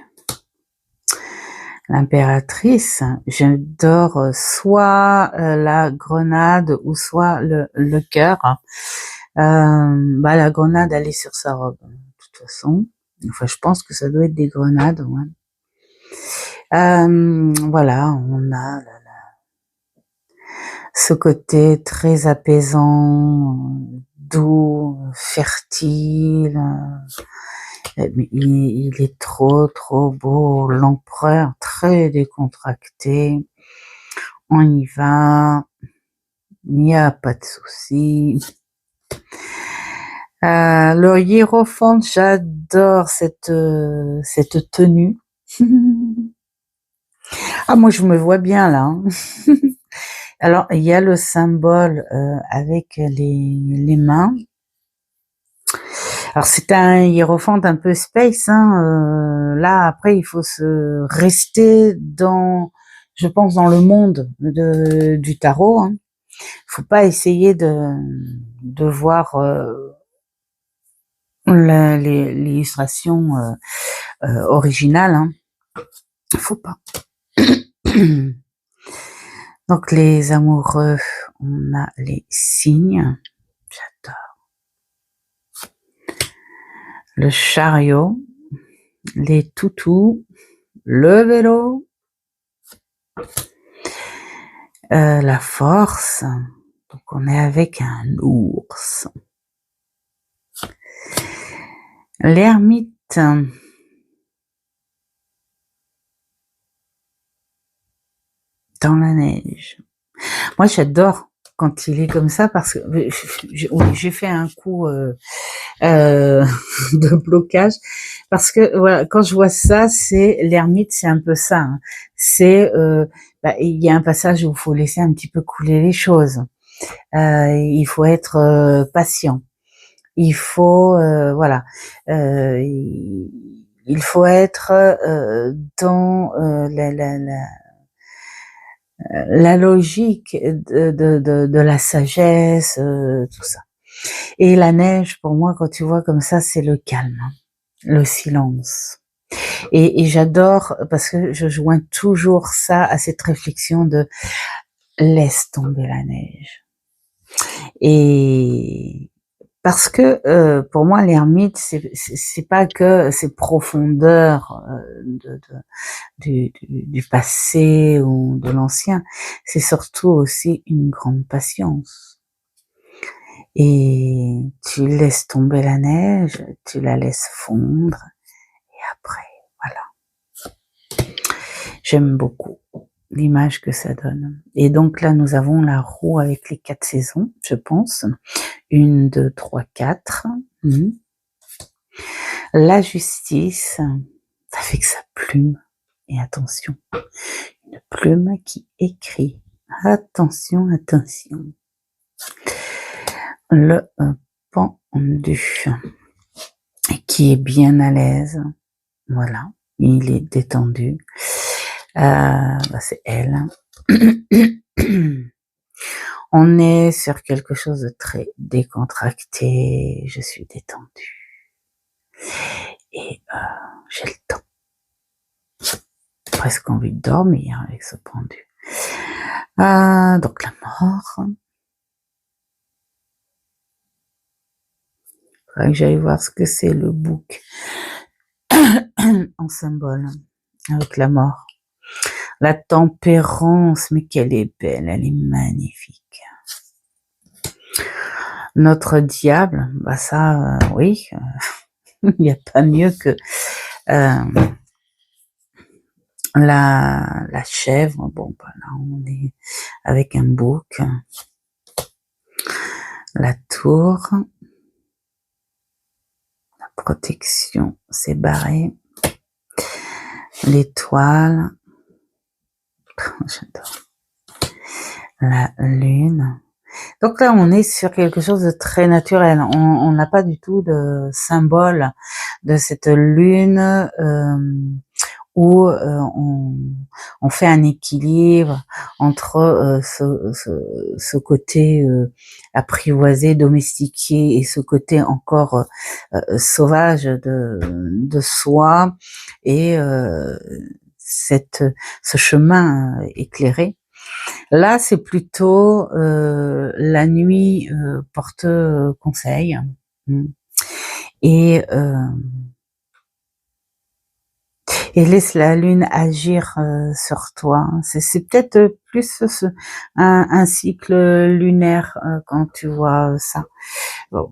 L'impératrice, j'adore soit la grenade ou soit le cœur. La grenade, elle est sur sa robe, de toute façon. Enfin, je pense que ça doit être des grenades. Ouais. Voilà, on a ce côté très apaisant, doux, fertile. Mais il est trop beau. L'empereur, très décontracté. On y va. Il n'y a pas de souci. Le hiérophante, j'adore cette tenue. Ah, moi, je me vois bien là. Hein. Alors, il y a le symbole avec les mains. Alors, c'est un hiérophante un peu space. Là, après, il faut se rester je pense, dans le monde du tarot. Hein. Faut pas essayer de voir l'illustration originale. Hein. Faut pas. Donc les amoureux, on a les signes. J'adore. le chariot, les toutous, le vélo, la force. Donc on est avec un ours. L'ermite. Dans la neige. Moi, j'adore quand il est comme ça parce que j'ai fait un coup de blocage parce que voilà, quand je vois ça, c'est l'ermite, c'est un peu ça. Hein. C'est il y a un passage où il faut laisser un petit peu couler les choses. Il faut être patient. Il faut voilà. Il faut être dans la logique de la sagesse, tout ça. Et la neige, pour moi, quand tu vois comme ça, c'est le calme, le silence. Et j'adore parce que je joins toujours ça à cette réflexion de laisse tomber la neige. Et parce que pour moi, l'ermite, c'est pas que ces profondeurs du passé ou de l'ancien, c'est surtout aussi une grande patience. Et tu laisses tomber la neige, tu la laisses fondre, et après, voilà. J'aime beaucoup l'image que ça donne. Et donc là, nous avons la roue avec les 4 saisons, je pense. 1, 2, 3, 4. La justice, avec sa plume. Et attention, une plume qui écrit. Attention, attention. Le pendu, qui est bien à l'aise. Voilà, il est détendu. C'est elle. On est sur quelque chose de très décontracté. Je suis détendue. Et j'ai le temps. Presque envie de dormir avec ce pendu. Donc la mort. Faudrait que j'aille voir ce que c'est le bouc en symbole avec la mort. La tempérance, mais qu'elle est belle, elle est magnifique. Notre diable, bah ça, oui, il n'y a pas mieux que la chèvre. Bon, bah là, on est avec un bouc. La tour. La protection, c'est barré. L'étoile. J'adore. La lune. Donc là, on est sur quelque chose de très naturel. On n'a pas du tout de symbole de cette lune où on fait un équilibre entre ce côté apprivoisé, domestiqué et ce côté encore sauvage de soi et ce chemin éclairé. Là, c'est plutôt la nuit porte conseil et laisse la lune agir sur toi. C'est peut-être plus un cycle lunaire quand tu vois ça. Bon,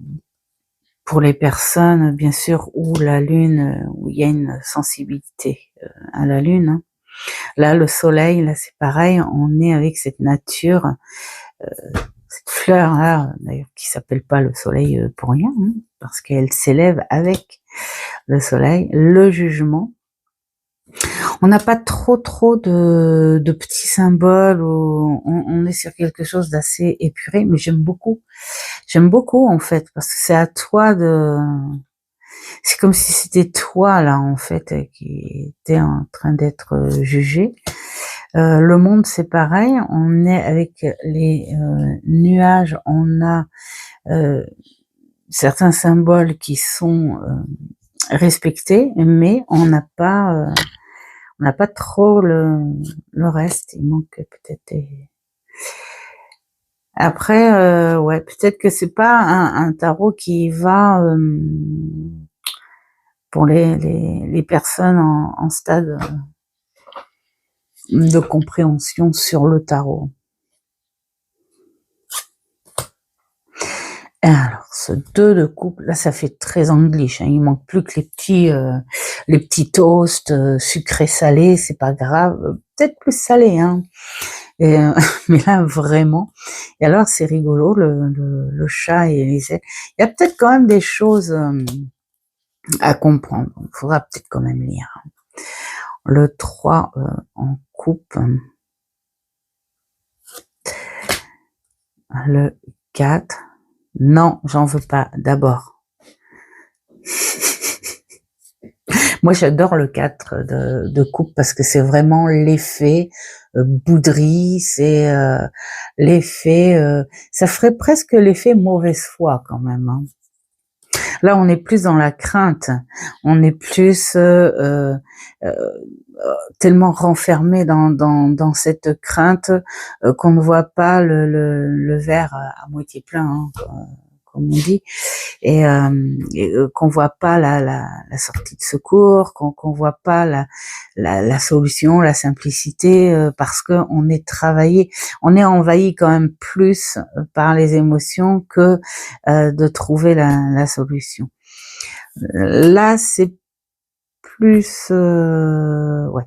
pour les personnes, bien sûr, où la lune, où il y a une sensibilité à la lune. Hein. Là, le soleil, là, c'est pareil. On est avec cette nature, cette fleur là, d'ailleurs, qui s'appelle pas le soleil pour rien, hein, parce qu'elle s'élève avec le soleil, le jugement. On n'a pas trop de petits symboles, on est sur quelque chose d'assez épuré, mais j'aime beaucoup en fait, parce que c'est à toi c'est comme si c'était toi là en fait qui était en train d'être jugé. Le monde c'est pareil, on est avec les nuages, on a certains symboles qui sont respectés, mais on n'a pas trop le reste, il manque peut-être des... Après, ouais, peut-être que c'est pas un tarot qui va pour les personnes en stade de compréhension sur le tarot. Et alors, ce 2 de coupe, là, ça fait très English, hein. Il manque plus que les petits toasts sucrés salés, c'est pas grave, peut-être plus salés, hein. Et mais là, vraiment. Et alors, c'est rigolo, le chat et les ailes. Il y a peut-être quand même des choses à comprendre. Il faudra peut-être quand même lire. Le 3 en coupe. Le 4. Non, j'en veux pas. D'abord. Moi, j'adore le 4 de coupe parce que c'est vraiment l'effet bouderie, c'est l'effet... ça ferait presque l'effet mauvaise foi quand même. Hein. Là, on est plus dans la crainte. On est plus tellement renfermé dans cette crainte qu'on ne voit pas le verre à moitié plein, hein, comme on dit, et qu'on voit pas la sortie de secours, qu'on voit pas la solution, la simplicité, parce que on est envahi quand même plus par les émotions que de trouver la solution. Là, c'est plus, ouais,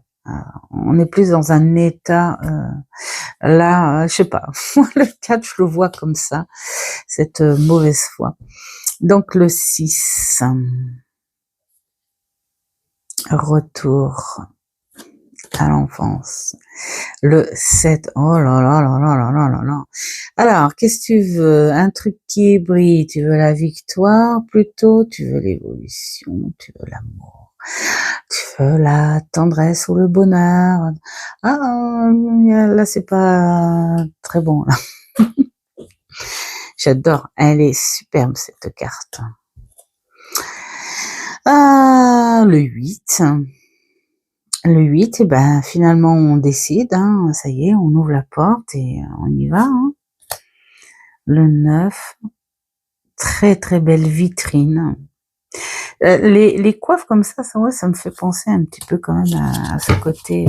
on est plus dans un état, là, je sais pas, le 4, je le vois comme ça, cette mauvaise foi. Donc le 6, retour à l'enfance. Le 7, oh là là là là là là là là. Alors, qu'est-ce que tu veux? Un truc qui brille, tu veux la victoire plutôt, tu veux l'évolution, tu veux l'amour, tu veux la tendresse ou le bonheur. Ah, là c'est pas très bon là. J'adore, elle est superbe cette carte. Ah, le 8. Le 8, et ben finalement on décide, hein, ça y est, on ouvre la porte et on y va. Hein. Le 9, très très belle vitrine. Les coiffes comme ça, ouais, ça me fait penser un petit peu quand même à ce côté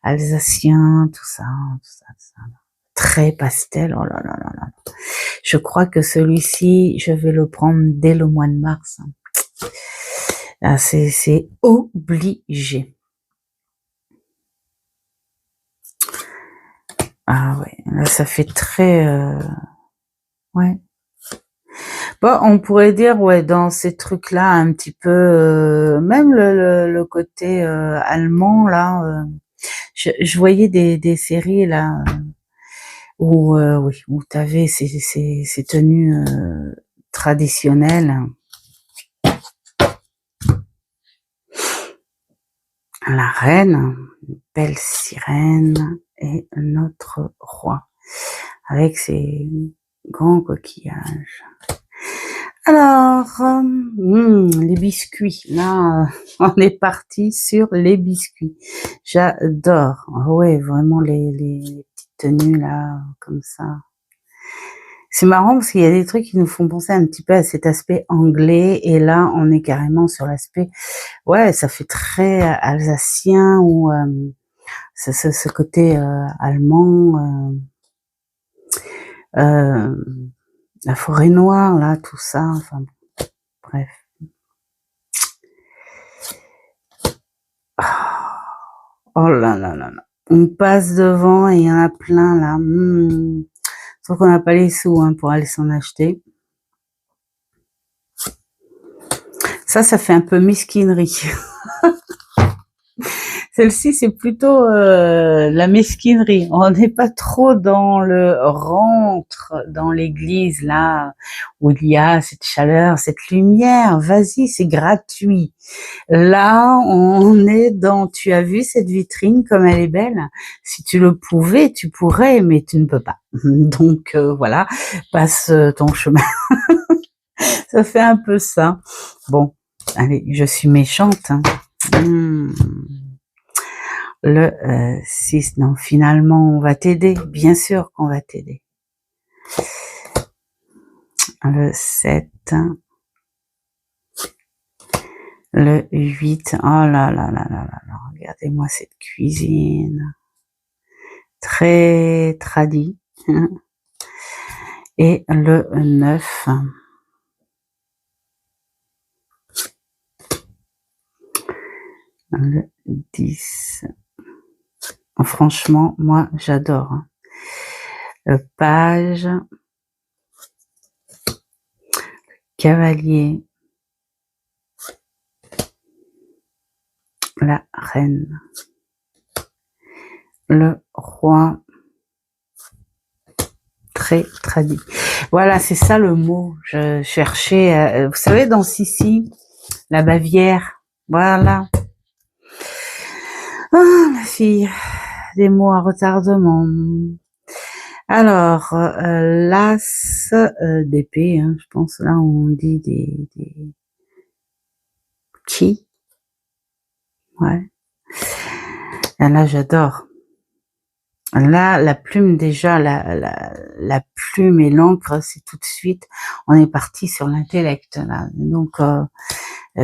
alsacien, tout ça. Très pastel, oh là là là là. Je crois que celui-ci, je vais le prendre dès le mois de mars. Ah, c'est obligé. Ah ouais, là ça fait très... ouais. Bon, on pourrait dire, ouais, dans ces trucs-là, un petit peu... même le côté allemand, là, je voyais des séries, là, où, oui, où t'avais ces tenues traditionnelles. La reine, une belle sirène, et notre roi, avec ses grands coquillages. Alors, les biscuits, là, on est parti sur les biscuits. J'adore, ouais, vraiment les petites tenues, là, comme ça. C'est marrant parce qu'il y a des trucs qui nous font penser un petit peu à cet aspect anglais, et là, on est carrément sur l'aspect, ouais, ça fait très alsacien, ou ce côté allemand, la forêt noire, là, tout ça, enfin, bref. Oh là là là là. On passe devant et il y en a plein, là. Sauf qu'on n'a pas les sous, hein, pour aller s'en acheter. Ça fait un peu mesquinerie. Celle-ci, c'est plutôt la mesquinerie. On n'est pas trop dans le rentre dans l'église, là, où il y a cette chaleur, cette lumière. Vas-y, c'est gratuit. Là, on est dans... Tu as vu cette vitrine comme elle est belle? Si tu le pouvais, tu pourrais, mais tu ne peux pas. Donc, voilà, passe ton chemin. Ça fait un peu ça. Bon, allez, je suis méchante. Hein. Le 6, non, finalement, on va t'aider. Bien sûr qu'on va t'aider. Le 7. Le 8, oh là là là là là là, regardez-moi cette cuisine. Très tradie. Et le 9. Le 10. Franchement, moi, j'adore. Le page. Cavalier. La reine. Le roi. Très tradit. Voilà, c'est ça le mot. Je cherchais, vous savez, dans Sissi, la Bavière. Voilà. Ah, ma fille, des mots à retardement. Alors, l'as d'épée, hein, je pense là on dit des qui. Ouais. Et là, j'adore. Là, la plume déjà, la plume et l'encre, c'est tout de suite, on est parti sur l'intellect là. Donc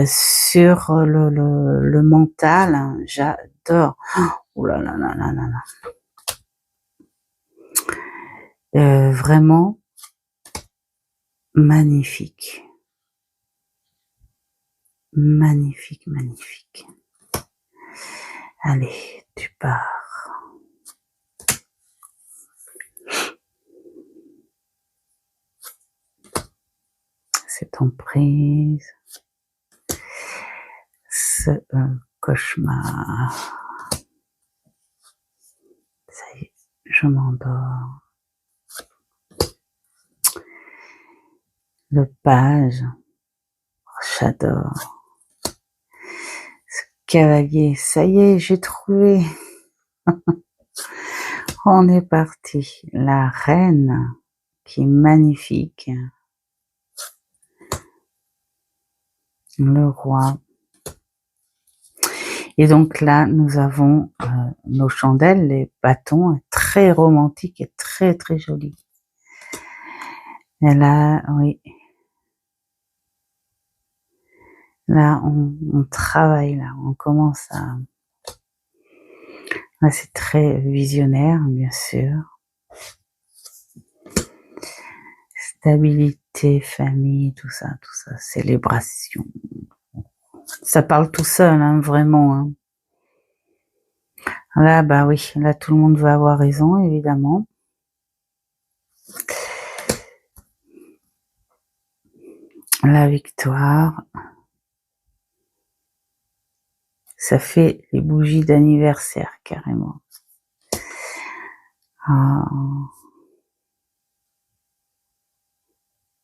sur le mental, hein, j'adore. Oh là là là là là là. Vraiment magnifique, magnifique, magnifique. Allez, tu pars. Cette emprise, ce cauchemar. Ça y est, je m'endors. Le page, j'adore. Ce cavalier, ça y est, j'ai trouvé. On est parti. La reine, qui est magnifique. Le roi. Et donc là, nous avons nos chandelles, les bâtons, très romantiques et très très jolis. Et là, oui. Là, on travaille, là, on commence à... Là, c'est très visionnaire, bien sûr. Stabilité, famille, tout ça, célébration. Ça parle tout seul, hein, vraiment. Hein. Là, bah oui, là, tout le monde va avoir raison, évidemment. La victoire. Ça fait les bougies d'anniversaire, carrément. Ah.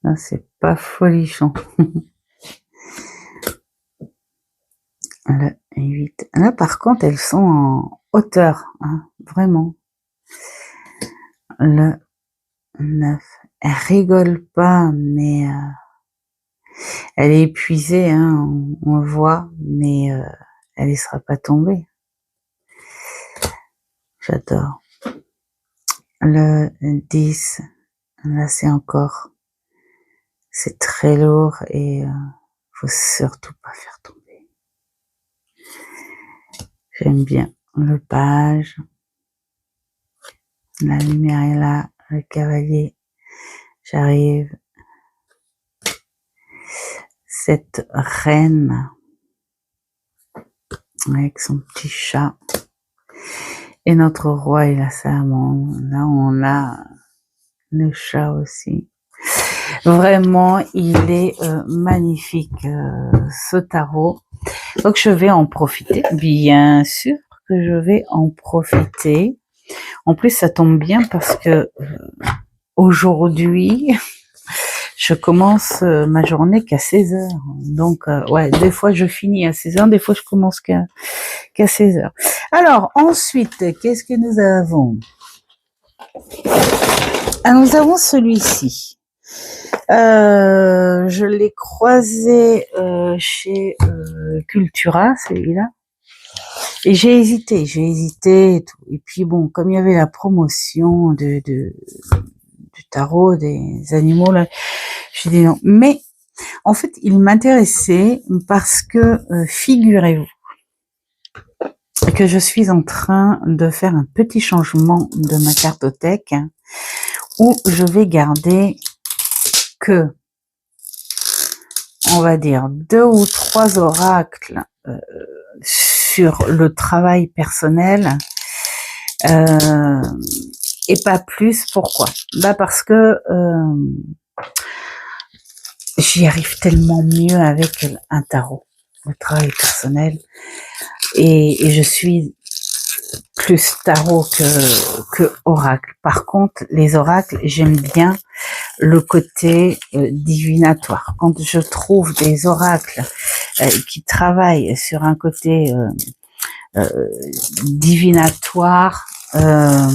Là, c'est pas folichon. Le 8. Là, par contre, elles sont en hauteur, hein, vraiment. Le 9. Elle rigole pas, mais elle est épuisée, hein, on le voit, mais elle ne sera pas tombée. J'adore. Le 10. Là, c'est encore... C'est très lourd et faut surtout pas faire tomber. J'aime bien le page. La lumière est là, le cavalier. J'arrive. Cette reine avec son petit chat. Et notre roi et la serment. Là, on a le chat aussi. Vraiment, il est magnifique, ce tarot. Donc, je vais en profiter. Bien sûr que je vais en profiter. En plus, ça tombe bien parce que aujourd'hui, je commence ma journée qu'à 16h. Donc, ouais, des fois, je finis à 16h, des fois, je commence qu'à 16h. Alors, ensuite, qu'est-ce que nous avons? Ah, nous avons celui-ci. Je l'ai croisé chez Cultura, celui-là. Et j'ai hésité et tout. Et puis bon, comme il y avait la promotion du tarot des animaux, là, j'ai dit non. Mais En fait, il m'intéressait parce que figurez-vous que je suis en train de faire un petit changement de ma cartothèque où je vais garder que, on va dire, 2 ou 3 oracles sur le travail personnel et pas plus. Pourquoi? Bah parce que j'y arrive tellement mieux avec un tarot, le travail personnel, et je suis plus tarot que oracle. Par contre, les oracles, j'aime bien le côté divinatoire. Quand je trouve des oracles qui travaillent sur un côté divinatoire, alors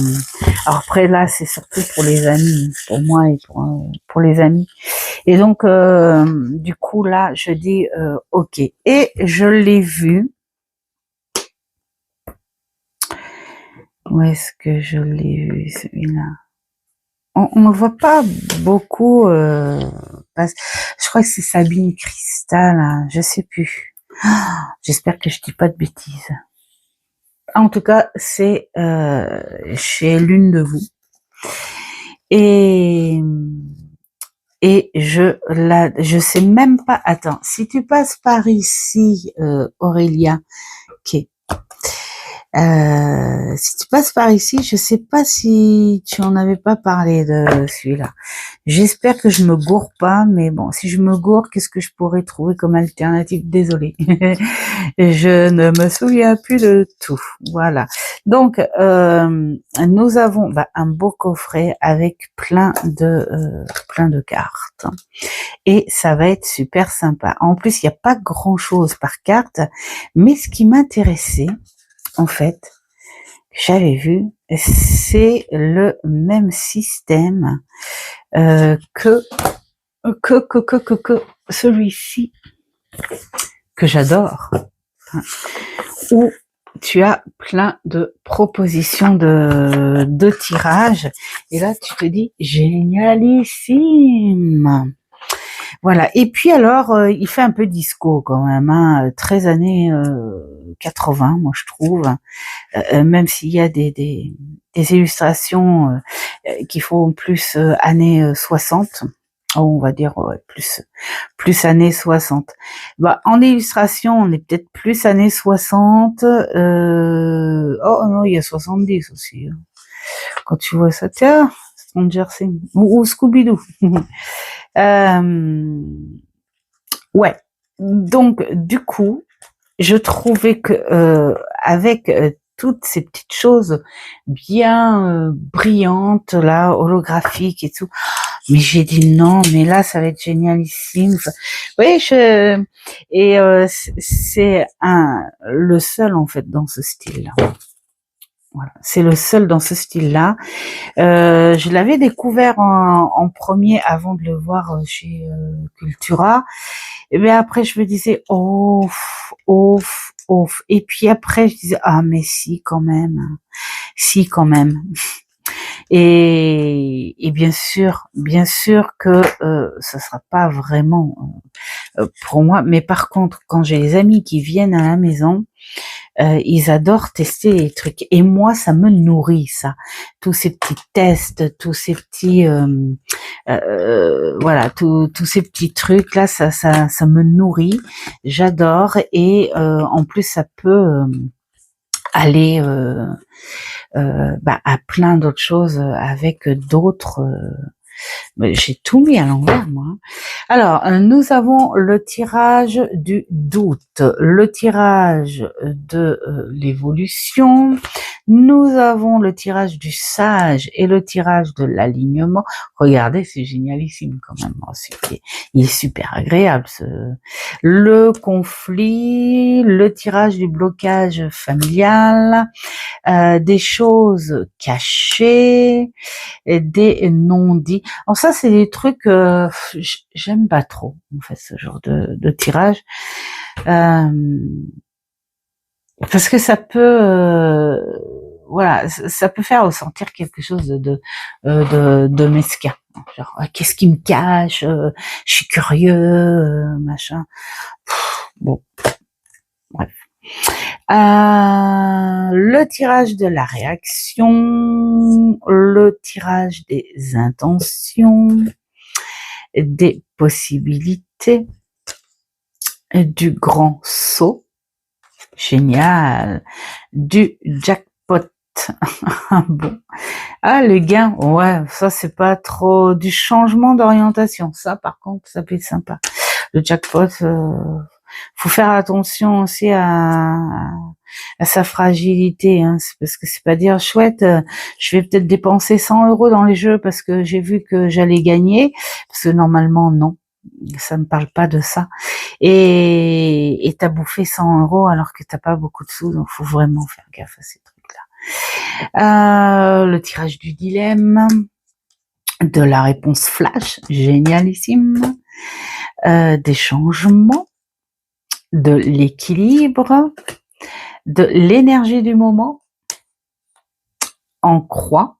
après là, c'est surtout pour les amis, pour moi et pour les amis. Et donc, du coup là, je dis ok. Et je l'ai vu. Où est-ce que je l'ai vu, celui-là? On ne voit pas beaucoup. Je crois que c'est Sabine Cristal, hein, je sais plus. J'espère que je dis pas de bêtises. En tout cas, c'est chez l'une de vous. Et je sais même pas. Attends, si tu passes par ici, Aurélia, ok. Si tu passes par ici, je sais pas si tu en avais pas parlé de celui-là. J'espère que je me gourre pas, mais bon, si je me gourre, qu'est-ce que je pourrais trouver comme alternative? Désolée. Je ne me souviens plus de tout. Voilà. Donc, nous avons un beau coffret avec plein de cartes. Et ça va être super sympa. En plus, il n'y a pas grand-chose par carte, mais ce qui m'intéressait, en fait, j'avais vu, c'est le même système que celui-ci que j'adore, où tu as plein de propositions de tirages, et là tu te dis génialissime. Voilà. Et puis alors, il fait un peu disco quand même, hein, très années 80, moi je trouve. Même s'il y a des illustrations qui font plus années 60. On va dire ouais, plus années 60. En illustration, on est peut-être plus années 60. Oh non, il y a 70 aussi. Hein. Quand tu vois ça, tiens, Stranger Things ou Scooby-Doo. Ouais. Donc du coup, je trouvais que avec toutes ces petites choses bien brillantes là, holographiques et tout, mais j'ai dit non, mais là ça va être génialissime. Oui, c'est le seul en fait dans ce style-là. Voilà, c'est le seul dans ce style-là. Je l'avais découvert en premier avant de le voir chez Cultura. Et bien après, je me disais, ouf. Et puis après, je disais, ah mais si quand même. Et bien sûr que ça sera pas vraiment pour moi. Mais par contre, quand j'ai les amis qui viennent à la maison, ils adorent tester les trucs. Et moi, ça me nourrit, ça. Tous ces petits tests, tous ces petits, voilà, tous ces petits trucs là, ça me nourrit. J'adore. Et en plus, ça peut aller à plein d'autres choses avec d'autres. J'ai tout mis à l'envers, moi. Alors, nous avons le tirage du doute, le tirage de l'évolution, nous avons le tirage du sage et le tirage de l'alignement. Regardez, c'est génialissime quand même. Oh, il est super agréable. Le conflit, le tirage du blocage familial, des choses cachées, des non-dits. Alors ça, c'est des trucs j'aime pas trop, en fait, ce genre de tirage. Parce que ça peut voilà, ça peut faire ressentir quelque chose de mesquin. Genre, qu'est-ce qui me cache, je suis curieux, machin. Bon, bref. Le tirage de la réaction, le tirage des intentions, des possibilités, du grand saut, génial, du jackpot. Bon, le gain, ouais, ça c'est pas trop du changement d'orientation. Ça, par contre, ça peut être sympa. Le jackpot, faut faire attention aussi à sa fragilité, hein. C'est parce que c'est pas dire chouette, je vais peut-être dépenser 100 € dans les jeux parce que j'ai vu que j'allais gagner, parce que normalement non, ça ne parle pas de ça. Et t'as bouffé 100 € alors que t'as pas beaucoup de sous, donc faut vraiment faire gaffe à ces trucs-là. Le tirage du dilemme, de la réponse flash, génialissime, des changements, de l'équilibre, de l'énergie du moment, en croix,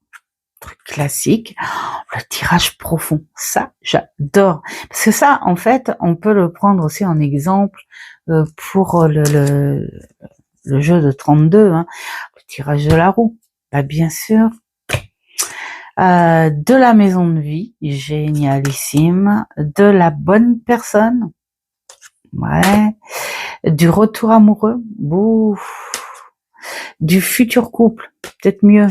truc classique, le tirage profond, ça j'adore, parce que ça en fait on peut le prendre aussi en exemple pour le jeu de 32, hein, le tirage de la roue, bah bien sûr, de la maison de vie, génialissime, de la bonne personne, ouais, du retour amoureux, bouf, du futur couple, peut-être mieux,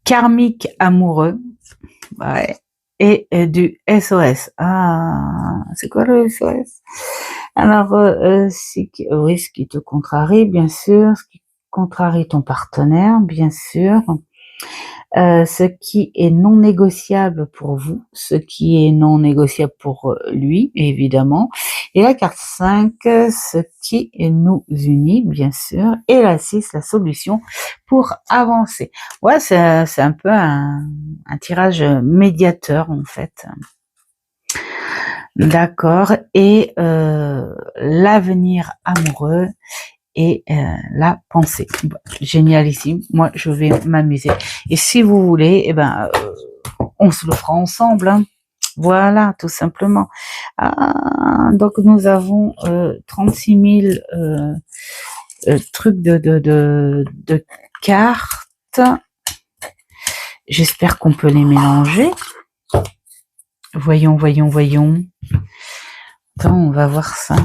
karmique amoureux, ouais, et du SOS. Ah, c'est quoi le SOS? Alors, oui, ce qui te contrarie, bien sûr, ce qui contrarie ton partenaire, bien sûr, ce qui est non négociable pour vous, ce qui est non négociable pour lui, évidemment, et la carte 5, ce qui nous unit, bien sûr, et la 6, la solution pour avancer. Ouais, c'est un peu un tirage médiateur, en fait. D'accord, et l'avenir amoureux et la pensée. Bon, génialissime, moi je vais m'amuser. Et si vous voulez, eh ben, on se le fera ensemble, hein. Voilà, tout simplement. Donc nous avons 36 000 trucs de cartes. J'espère qu'on peut les mélanger. Voyons. Attends, on va voir ça.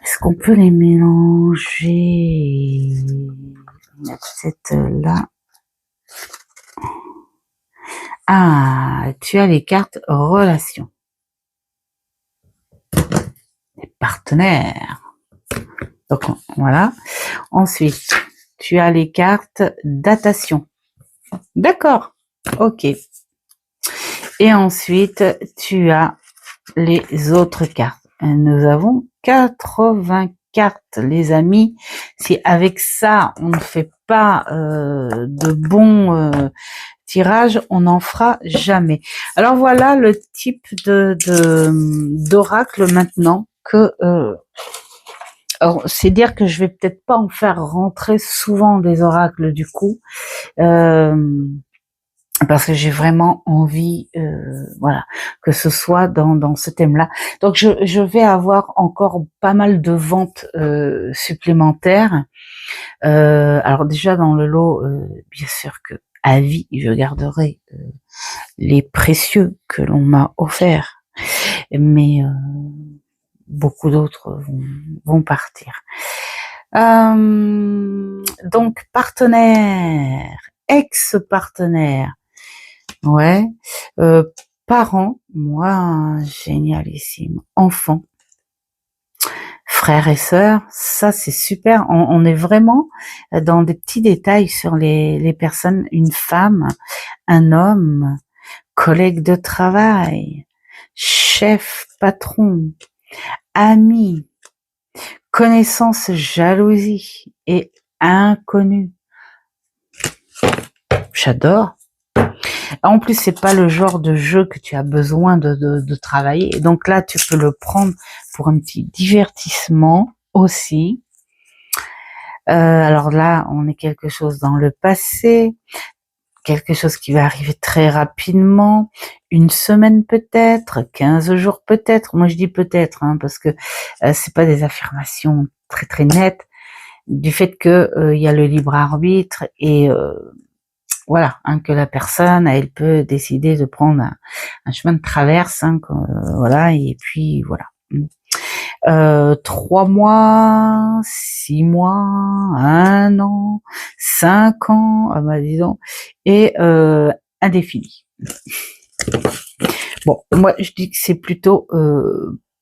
Est-ce qu'on peut les mélanger? Peut-être là. Tu as les cartes relations. Les partenaires. Donc, voilà. Ensuite, tu as les cartes datation. D'accord. Ok. Et ensuite, tu as les autres cartes. Nous avons 80 cartes, les amis. Si avec ça, on ne fait pas de bons tirages, on n'en fera jamais. Alors voilà le type d'oracle maintenant que... alors, c'est dire que je vais peut-être pas en faire rentrer souvent des oracles du coup. Parce que j'ai vraiment envie, voilà, que ce soit dans ce thème-là. Donc je vais avoir encore pas mal de ventes supplémentaires. Alors déjà dans le lot, bien sûr que à vie, je garderai les précieux que l'on m'a offerts, mais beaucoup d'autres vont partir. Donc partenaire, ex-partenaire. Ouais, parents, moi, génialissime. Enfants, frères et sœurs, ça c'est super. On est vraiment dans des petits détails sur les personnes, une femme, un homme, collègue de travail, chef, patron, ami, connaissance, jalousie et inconnu. J'adore. En plus, c'est pas le genre de jeu que tu as besoin de travailler. Et donc là, tu peux le prendre pour un petit divertissement aussi. Alors là, on est quelque chose dans le passé, quelque chose qui va arriver très rapidement, une semaine peut-être, 15 jours peut-être. Moi, je dis peut-être, hein, parce que c'est pas des affirmations très très nettes, du fait que il y a le libre arbitre et voilà, hein, que la personne, elle peut décider de prendre un chemin de traverse, hein, voilà, et puis voilà. 3 mois, 6 mois, 1 an, 5 ans, ah bah dis donc, et indéfini. Bon, moi je dis que c'est plutôt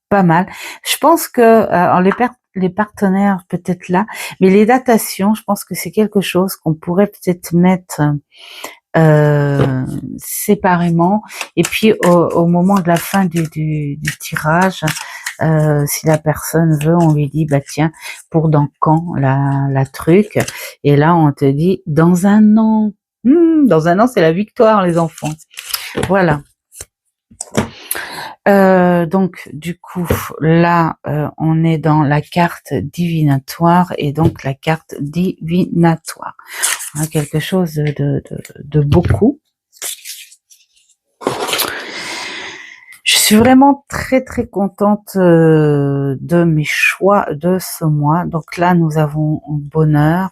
pas mal. Je pense que alors les partenaires peut-être là, mais les datations, je pense que c'est quelque chose qu'on pourrait peut-être mettre séparément, et puis au moment de la fin du tirage, si la personne veut, on lui dit bah tiens, pour dans quand la truc, et là on te dit dans un an. Dans un an, c'est la victoire, les enfants. Voilà. Donc du coup là on est dans la carte divinatoire, et donc la carte divinatoire, on a quelque chose de beaucoup. Je suis vraiment très très contente de mes choix de ce mois. Donc là nous avons bonheur,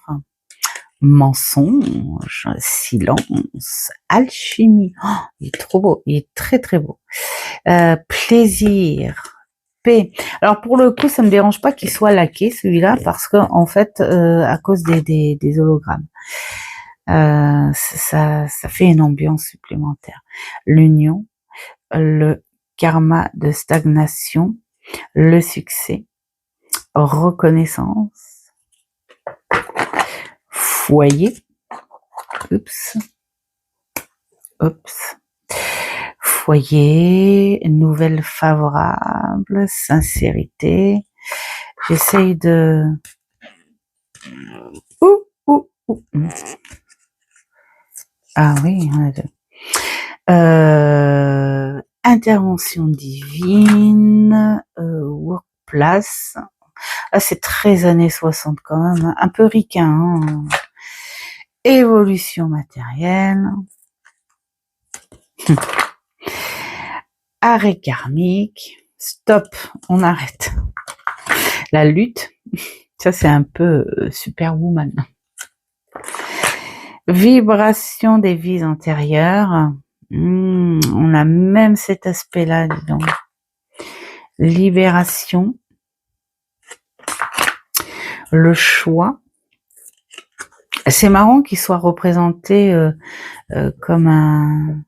mensonge, silence, alchimie. Oh, il est trop beau, il est très très beau. Plaisir, paix. Alors pour le coup, ça me dérange pas qu'il soit laqué celui-là, parce que en fait, à cause des hologrammes, ça fait une ambiance supplémentaire. L'union, le karma de stagnation, le succès, reconnaissance, foyer, foyer, nouvelle favorable, sincérité. J'essaye de... Ah oui, on a deux. Intervention divine, workplace. Ah, c'est très années 60 quand même, un peu ricain. Hein. Évolution matérielle. Arrêt karmique. Stop, on arrête. La lutte, ça c'est un peu Superwoman. Vibration des vies antérieures. On a même cet aspect-là, dis donc. Libération. Le choix. C'est marrant qu'il soit représenté comme un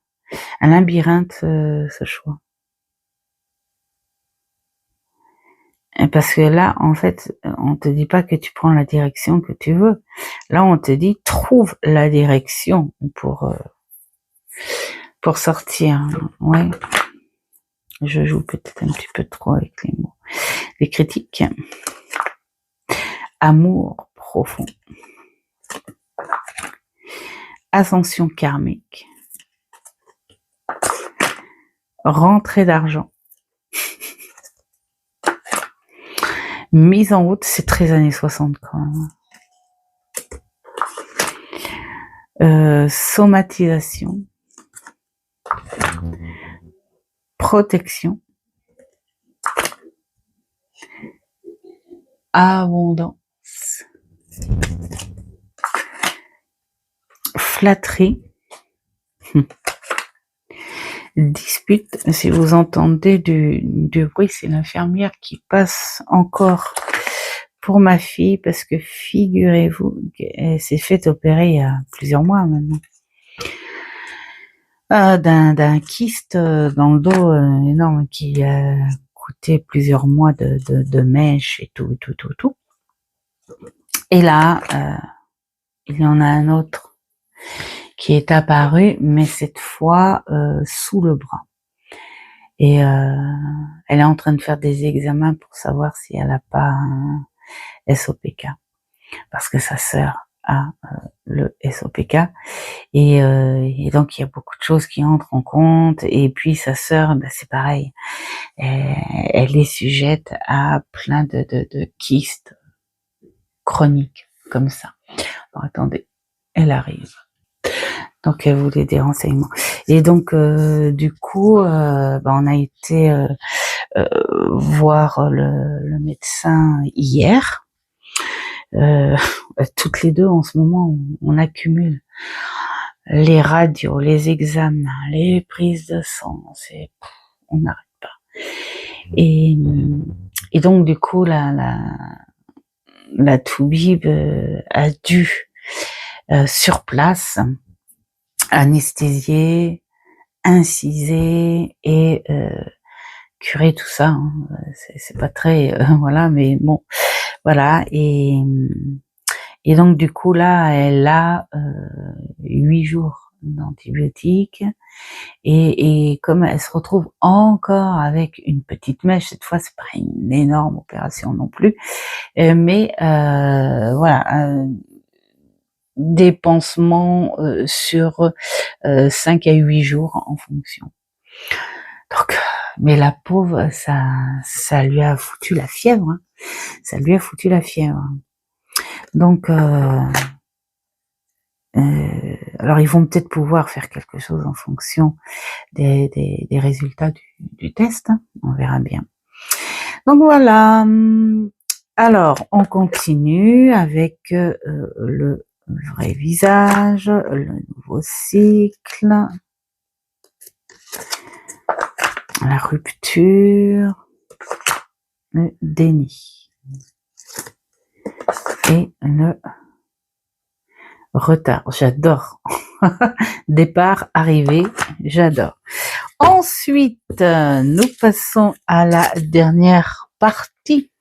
labyrinthe, ce choix. Parce que là, en fait, on te dit pas que tu prends la direction que tu veux. Là, on te dit trouve la direction pour sortir. Ouais. Je joue peut-être un petit peu trop avec les mots. Les critiques. Amour profond. Ascension karmique. Rentrée d'argent. Mise en route, c'est très années 60 quand même. Somatisation. Protection. Abondance. Flatterie. Dispute. Si vous entendez du bruit, c'est l'infirmière qui passe encore pour ma fille, parce que figurez-vous qu'elle s'est fait opérer il y a plusieurs mois maintenant. D'un kyste dans le dos énorme, qui a coûté plusieurs mois de mèches et tout. Et là, il y en a un autre qui est apparu, mais cette fois sous le bras. Et elle est en train de faire des examens pour savoir si elle n'a pas un SOPK, parce que sa sœur a le SOPK, et donc il y a beaucoup de choses qui entrent en compte. Et puis sa sœur, ben, c'est pareil, elle est sujette à plein de kystes chroniques. comme ça. Alors, attendez, elle arrive. Donc elle voulait des renseignements. Et donc du coup, on a été voir le médecin hier. Toutes les deux en ce moment, on accumule les radios, les examens, les prises de sang, on n'arrête pas. Et donc du coup, la toubib a dû sur place anesthésier, inciser et curer tout ça. Hein. C'est pas très voilà, mais bon, voilà. Et donc du coup là, elle a 8 jours d'antibiotiques et comme elle se retrouve encore avec une petite mèche, cette fois c'est pas une énorme opération non plus, mais voilà. Des pansements sur 5 à 8 jours en fonction. Donc, mais la pauvre, ça lui a foutu la fièvre. Hein. Ça lui a foutu la fièvre. Donc, alors ils vont peut-être pouvoir faire quelque chose en fonction des résultats du test. Hein. On verra bien. Donc voilà. Alors, on continue avec le vrai visage, le nouveau cycle, la rupture, le déni et le retard. J'adore. Départ, arrivée, j'adore. Ensuite, nous passons à la dernière partie.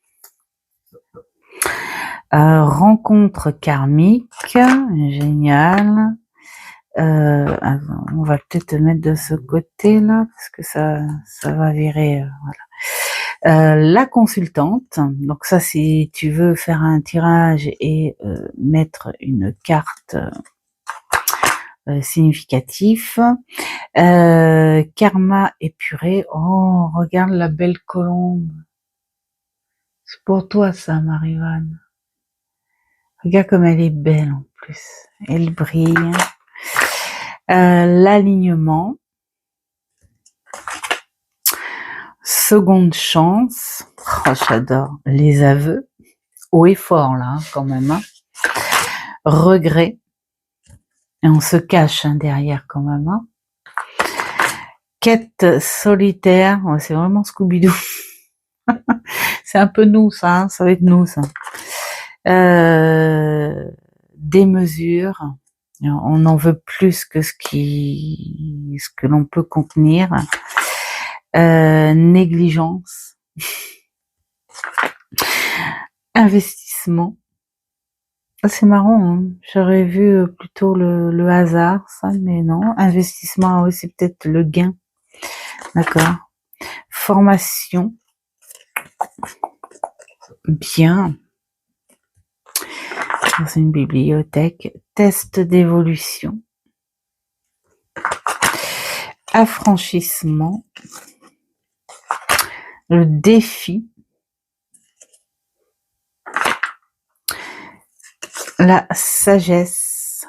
Rencontre karmique, génial. On va peut-être mettre de ce côté-là parce que ça va virer. Voilà. La consultante. Donc ça, si tu veux faire un tirage et mettre une carte significative. Karma épuré. Oh, regarde la belle colombe. C'est pour toi ça, Marie-Vanne. Regarde comme elle est belle en plus. Elle brille. L'alignement. Seconde chance. Oh, j'adore. Les aveux. Haut et fort là, hein, quand même. Hein. Regret. Et on se cache hein, derrière quand même. Hein. Quête solitaire. Ouais, c'est vraiment Scooby-Doo. C'est un peu nous ça. Hein, ça va être nous ça. Des mesures. On en veut plus que ce que l'on peut contenir. Négligence. Investissement. C'est marrant, hein. J'aurais vu plutôt le hasard, ça, mais non. Investissement, oui, c'est peut-être le gain. D'accord. Formation. Bien. Dans une bibliothèque. Test d'évolution. Affranchissement. Le défi. La sagesse.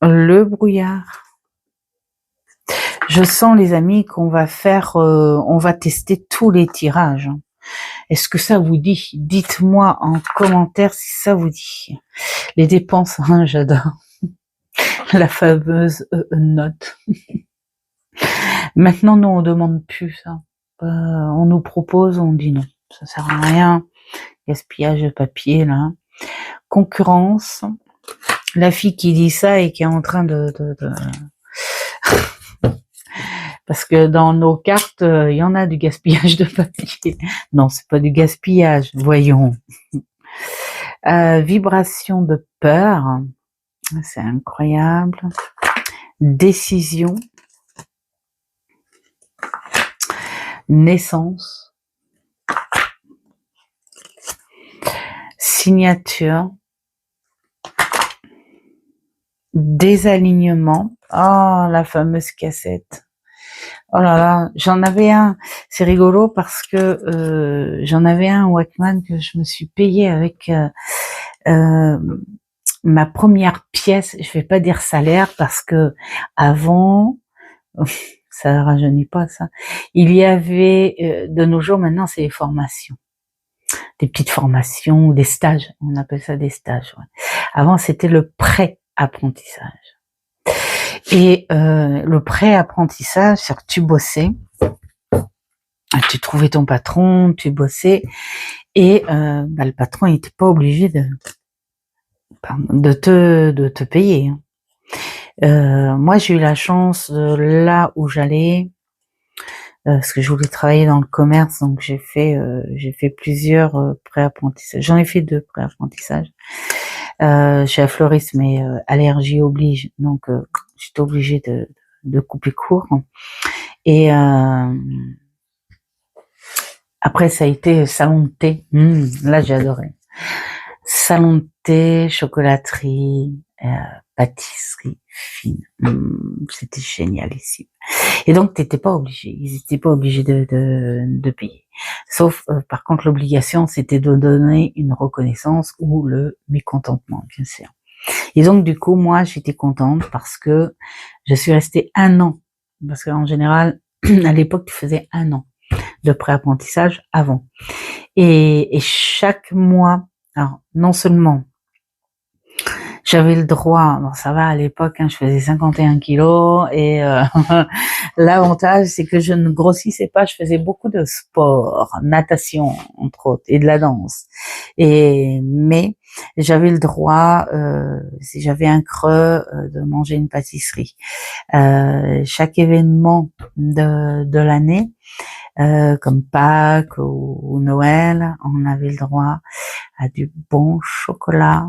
Le brouillard. Je sens, les amis, qu'on va faire, on va tester tous les tirages. Est-ce que ça vous dit? Dites-moi en commentaire si ça vous dit. Les dépenses, hein, j'adore. La fameuse note. Maintenant, nous, on demande plus ça. On nous propose, on dit non. Ça sert à rien. Gaspillage de papier, là. Concurrence. La fille qui dit ça et qui est en train de... Parce que dans nos cartes, il y en a du gaspillage de papier. Non, c'est pas du gaspillage, voyons. Vibration de peur. C'est incroyable. Décision. Naissance. Signature. Désalignement. Oh, la fameuse cassette. Oh là là, j'en avais un. C'est rigolo parce que j'en avais un Walkman que je me suis payé avec euh, ma première pièce. Je vais pas dire salaire parce que avant, ça rajeunit pas ça. Il y avait de nos jours maintenant, c'est les formations, des petites formations, des stages. On appelle ça des stages. Ouais. Avant, c'était le pré-apprentissage. Et le pré-apprentissage, c'est que tu bossais. Tu trouvais ton patron, tu bossais, et le patron n'était pas obligé de te payer. Moi, j'ai eu la chance là où j'allais, parce que je voulais travailler dans le commerce, donc j'ai fait plusieurs pré-apprentissages. J'en ai fait 2 pré-apprentissages chez la fleuriste, mais allergie oblige, donc j'étais obligée de couper court. Et après, ça a été salon de thé. Là, j'ai adoré. Salon de thé, chocolaterie, pâtisserie fine. C'était génial ici. Et donc, t'étais pas obligé. Ils n'étaient pas obligés de payer. Sauf, par contre, l'obligation, c'était de donner une reconnaissance ou le mécontentement, bien sûr. Et donc, du coup, moi, j'étais contente parce que je suis restée 1 an. Parce qu'en général, à l'époque, tu faisais 1 an de pré-apprentissage avant. Et chaque mois, alors non seulement j'avais le droit, bon ça va à l'époque, je faisais 51 kilos et l'avantage c'est que je ne grossissais pas, je faisais beaucoup de sport, natation entre autres et de la danse. Mais j'avais le droit, si j'avais un creux, de manger une pâtisserie. Chaque événement de l'année, comme Pâques ou Noël, on avait le droit à du bon chocolat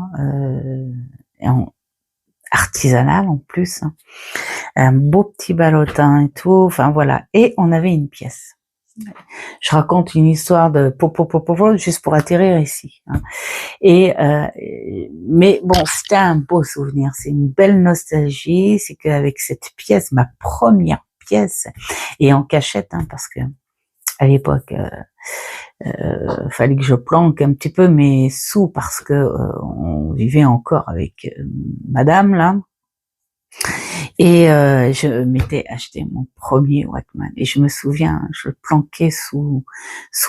artisanal en plus, un beau petit ballotin et tout, enfin voilà, et on avait une pièce. Je raconte une histoire de popo juste pour atterrir ici. Mais bon, c'était un beau souvenir, c'est une belle nostalgie, c'est qu'avec cette pièce, ma première pièce, et en cachette, parce que à l'époque, fallait que je planque un petit peu mes sous parce que on vivait encore avec madame là, et je m'étais acheté mon premier Walkman et je me souviens, je le planquais sous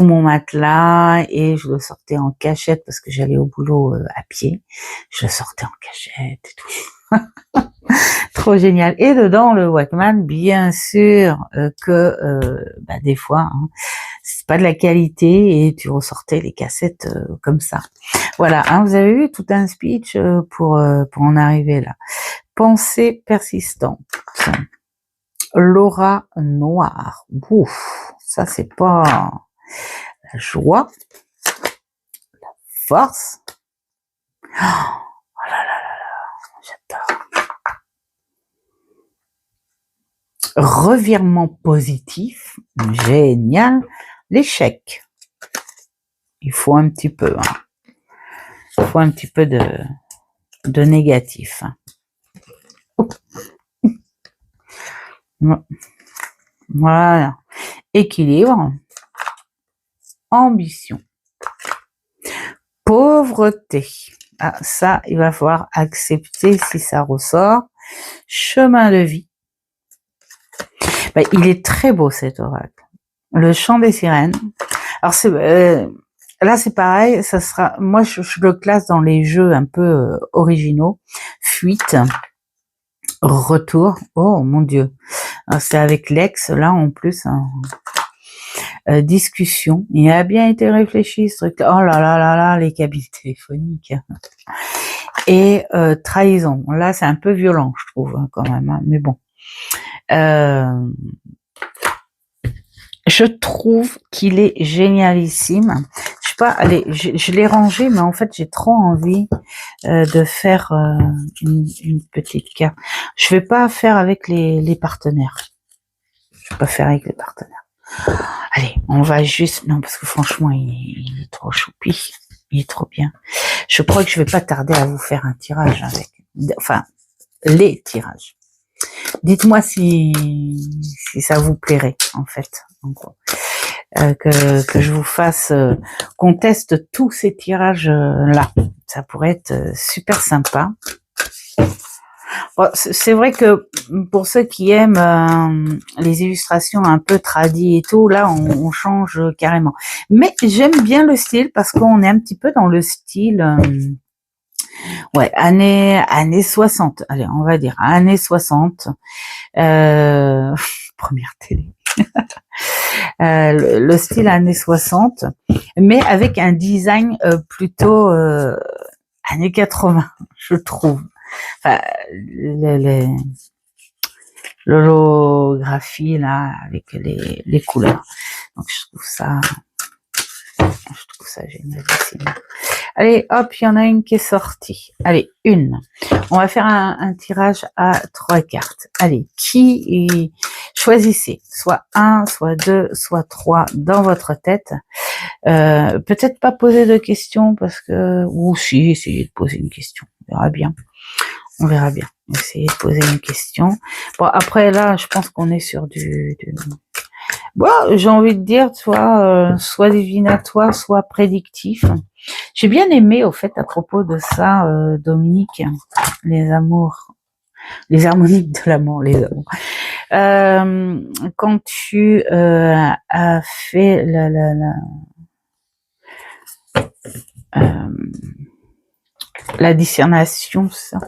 mon matelas et je le sortais en cachette parce que j'allais au boulot à pied, je le sortais en cachette et tout. Trop génial. Et dedans le Walkman, bien sûr que des fois c'est pas de la qualité et tu ressortais les cassettes comme ça. Voilà, vous avez vu tout un speech pour en arriver là. Pensée persistante. L'aura noire. Ouf, ça c'est pas la joie, la force. Oh là là là là, j'adore. Revirement positif, génial. L'échec. Il faut un petit peu. Il faut un petit peu de négatif. Voilà. Équilibre. Ambition. Pauvreté. Ça, il va falloir accepter si ça ressort. Chemin de vie. Il est très beau cet oracle. Le chant des sirènes. Alors là c'est pareil, ça sera. Moi je le classe dans les jeux un peu originaux. Fuite. Retour. Oh mon Dieu. C'est avec l'ex là en plus. Discussion. Il a bien été réfléchi ce truc. Oh là là là là, les cabines téléphoniques. Et trahison. Là c'est un peu violent je trouve quand même. Mais bon. Je trouve qu'il est génialissime. Je sais pas, allez, je l'ai rangé, mais en fait j'ai trop envie de faire une petite carte. Je vais pas faire avec les partenaires. Je vais pas faire avec les partenaires. Allez, on va juste... Non, parce que franchement, il est trop choupi. Il est trop bien. Je crois que je vais pas tarder à vous faire un tirage avec... Enfin, les tirages. Dites-moi si ça vous plairait, en fait, en gros. Que je vous fasse, qu'on teste tous ces tirages-là. Ça pourrait être super sympa. Bon, c'est vrai que pour ceux qui aiment les illustrations un peu tradies et tout, là, on change carrément. Mais j'aime bien le style parce qu'on est un petit peu dans le style... ouais, années 60. Allez, on va dire années 60. Première télé. Le style années 60, mais avec un design plutôt années 80, je trouve. Enfin, l'holographie là, avec les couleurs. Donc je trouve ça génialissime. Allez, hop, il y en a une qui est sortie. Allez, une. On va faire un tirage à 3 cartes. Allez, choisissez, soit 1, soit 2, soit 3 dans votre tête. Peut-être pas poser de questions parce que... Ou si, essayez de poser une question. On verra bien. On verra bien. Essayez de poser une question. Bon, après là, je pense qu'on est sur du... Bon, j'ai envie de dire, soit divinatoire, soit prédictif. J'ai bien aimé, au fait, à propos de ça, Dominique, les harmoniques de l'amour, les amours. Quand tu as fait la discernation, ça,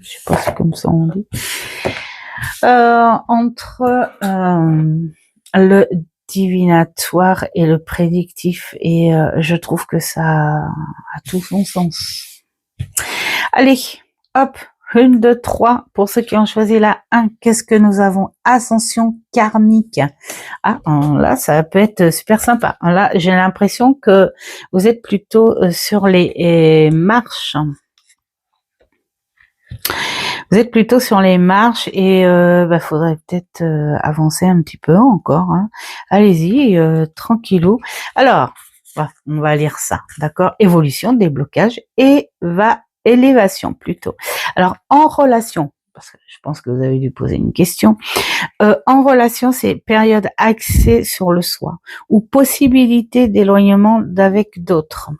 je sais pas si c'est comme ça on dit, entre le divinatoire et le prédictif, et je trouve que ça a tout son sens. Allez, hop, 1, 2, 3, pour ceux qui ont choisi la 1, qu'est-ce que nous avons? Ascension karmique. Ah, là, ça peut être super sympa. Là, j'ai l'impression que vous êtes plutôt sur les marches. Vous êtes plutôt sur les marches et faudrait peut-être avancer un petit peu encore. Hein. Allez-y, tranquillou. Alors, on va lire ça, d'accord? Évolution, déblocage et élévation plutôt. Alors, en relation, parce que je pense que vous avez dû poser une question, en relation, c'est période axée sur le soi ou possibilité d'éloignement d'avec d'autres,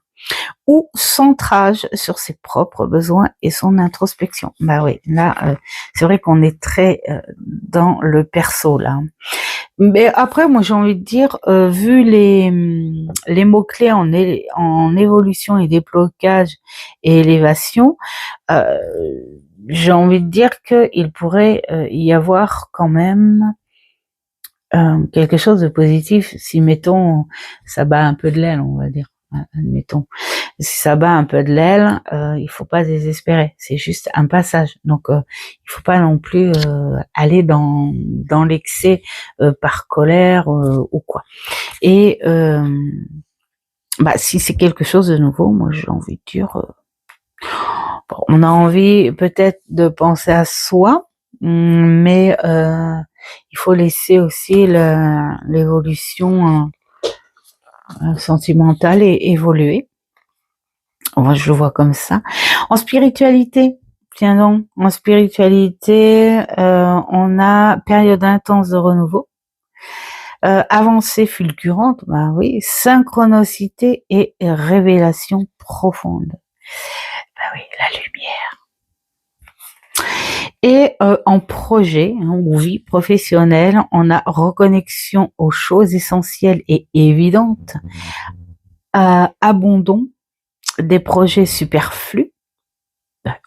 ou centrage sur ses propres besoins et son introspection. Bah oui, là, c'est vrai qu'on est très dans le perso là. Mais après, moi, j'ai envie de dire, vu les mots-clés en évolution et déblocage et élévation, j'ai envie de dire qu'il pourrait y avoir quand même quelque chose de positif si, mettons, ça bat un peu de l'aile, on va dire. Admettons, si ça bat un peu de l'aile, il faut pas désespérer. C'est juste un passage. Donc, il faut pas non plus aller dans l'excès par colère ou quoi. Et si c'est quelque chose de nouveau, moi j'ai envie de dire, on a envie peut-être de penser à soi, mais il faut laisser aussi l'évolution sentimentale et évoluer. Moi, je le vois comme ça. En spiritualité, tiens donc, on a période intense de renouveau, avancée fulgurante, bah oui, synchronicité et révélation profonde. Bah oui, la lumière. Et en projet ou vie professionnelle, on a reconnexion aux choses essentielles et évidentes, abandon des projets superflus,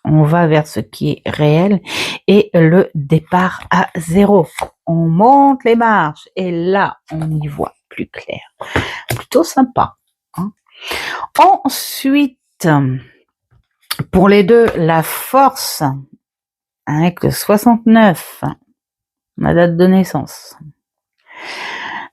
on va vers ce qui est réel, et le départ à zéro. On monte les marches et là, on y voit plus clair. Plutôt sympa. Hein. Ensuite, pour les deux, la force, avec le 69, ma date de naissance.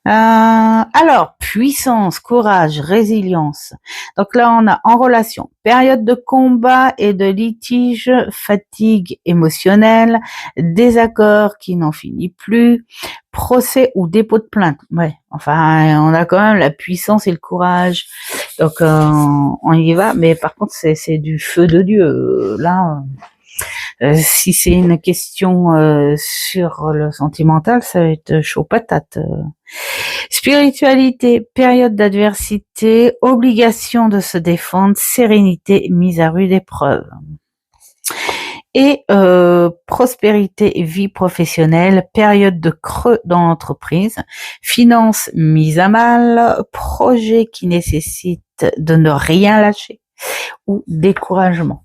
Alors, puissance, courage, résilience. Donc là, on a en relation, période de combat et de litige, fatigue émotionnelle, désaccord qui n'en finit plus, procès ou dépôt de plainte. Ouais, enfin, on a quand même la puissance et le courage. Donc, on y va. Mais par contre, c'est du feu de Dieu. Là, Si c'est une question sur le sentimental, ça va être chaud patate. Spiritualité, période d'adversité, obligation de se défendre, sérénité, mise à rude épreuve. Et prospérité, vie professionnelle, période de creux dans l'entreprise, finances mises à mal, projet qui nécessite de ne rien lâcher ou découragement.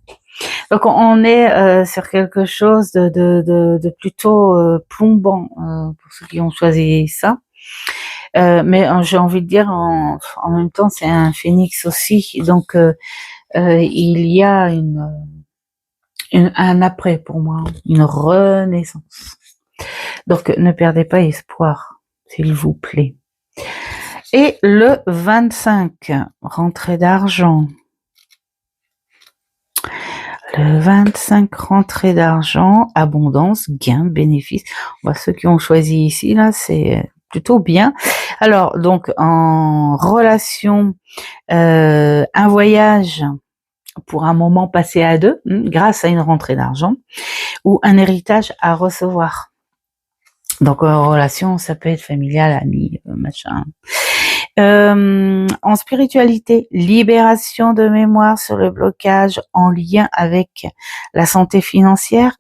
Donc on est sur quelque chose de plutôt plombant pour ceux qui ont choisi ça. Mais j'ai envie de dire en même temps c'est un phénix aussi, donc il y a un après pour moi, une renaissance. Donc ne perdez pas espoir, s'il vous plaît. Et le 25, rentrée d'argent. Le 25, rentrée d'argent, abondance, gain, bénéfice. Ceux qui ont choisi ici, là, c'est plutôt bien. Alors, donc, en relation, un voyage pour un moment passé à deux, grâce à une rentrée d'argent, ou un héritage à recevoir. Donc, en relation, ça peut être familial, ami, machin. En spiritualité, libération de mémoire sur le blocage en lien avec la santé financière,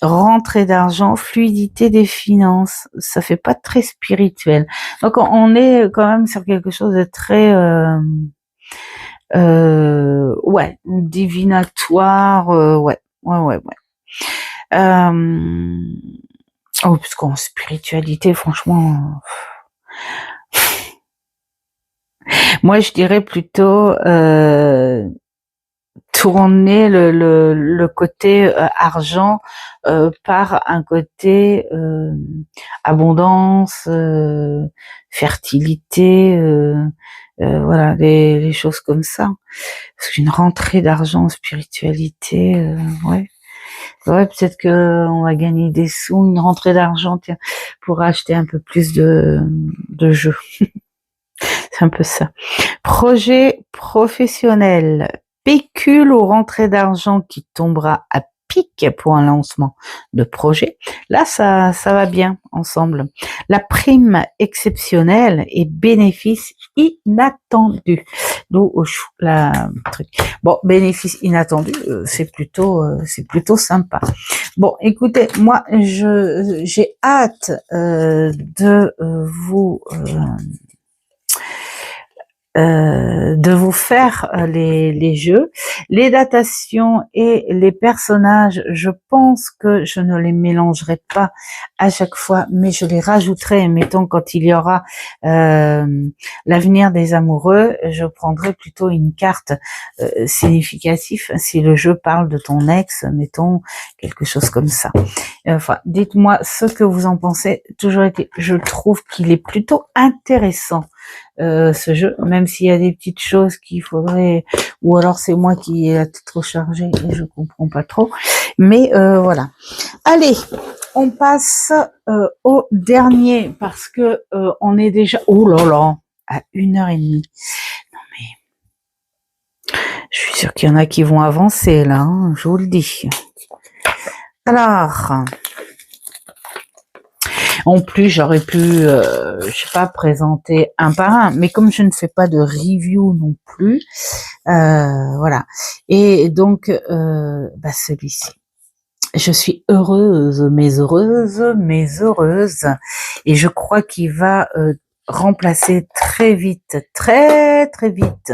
rentrée d'argent, fluidité des finances, ça fait pas très spirituel. Donc on est quand même sur quelque chose de très divinatoire, ouais. Puisqu'en spiritualité, franchement, moi je dirais plutôt tourner le côté argent par un côté abondance, fertilité, voilà, les choses comme ça. Parce qu'une rentrée d'argent en spiritualité, ouais, peut-être que on va gagner des sous, une rentrée d'argent pour acheter un peu plus de jeux. C'est un peu ça. Projet professionnel. Pécule ou rentrée d'argent qui tombera à pic pour un lancement de projet. Là, ça va bien ensemble. La prime exceptionnelle et bénéfice inattendu. D'où la truc. Bon, bénéfice inattendu, c'est plutôt sympa. Bon, écoutez, moi, j'ai hâte de vous faire les jeux, les datations et les personnages. Je pense que je ne les mélangerai pas à chaque fois, mais je les rajouterai. Mettons quand il y aura l'avenir des amoureux, je prendrai plutôt une carte significative. Si le jeu parle de ton ex, mettons quelque chose comme ça. Enfin, dites-moi ce que vous en pensez. Je trouve qu'il est plutôt intéressant. Ce jeu, même s'il y a des petites choses qu'il faudrait, ou alors c'est moi qui ai la tête trop chargée et je comprends pas trop, mais voilà. Allez, on passe au dernier parce que on est déjà, oh là là, à 1h30. Non mais, je suis sûre qu'il y en a qui vont avancer là, hein, je vous le dis. Alors, en plus, j'aurais pu, je sais pas, présenter un par un, mais comme je ne fais pas de review non plus, voilà. Et donc, celui-ci. Je suis heureuse, et je crois qu'il va remplacer très vite, très très vite,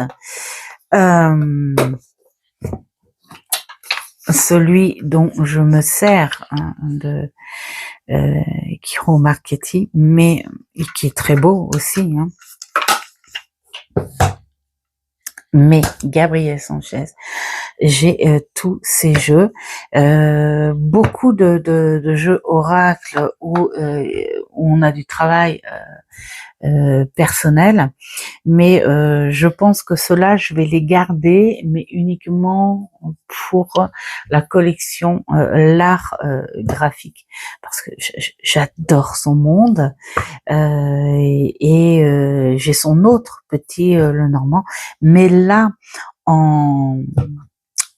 celui dont je me sers de Kiro Marketing, mais qui est très beau aussi. Mais Gabriel Sanchez, j'ai tous ces jeux, beaucoup de jeux oracles où on a du travail personnel, mais je pense que ceux-là, je vais les garder, mais uniquement pour la collection l'art graphique, parce que j'adore son monde, et j'ai son autre petit le Normand, mais là en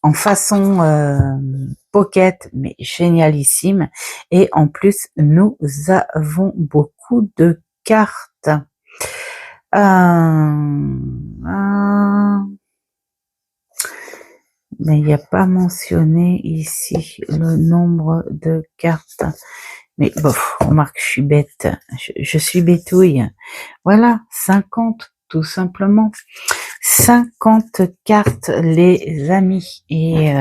en façon pocket, mais génialissime. Et en plus, nous avons beaucoup de cartes. Mais il n'y a pas mentionné ici le nombre de cartes. Mais bon, remarque, je suis bête. Je suis bétouille. Voilà, 50 tout simplement. 50 cartes, les amis. Et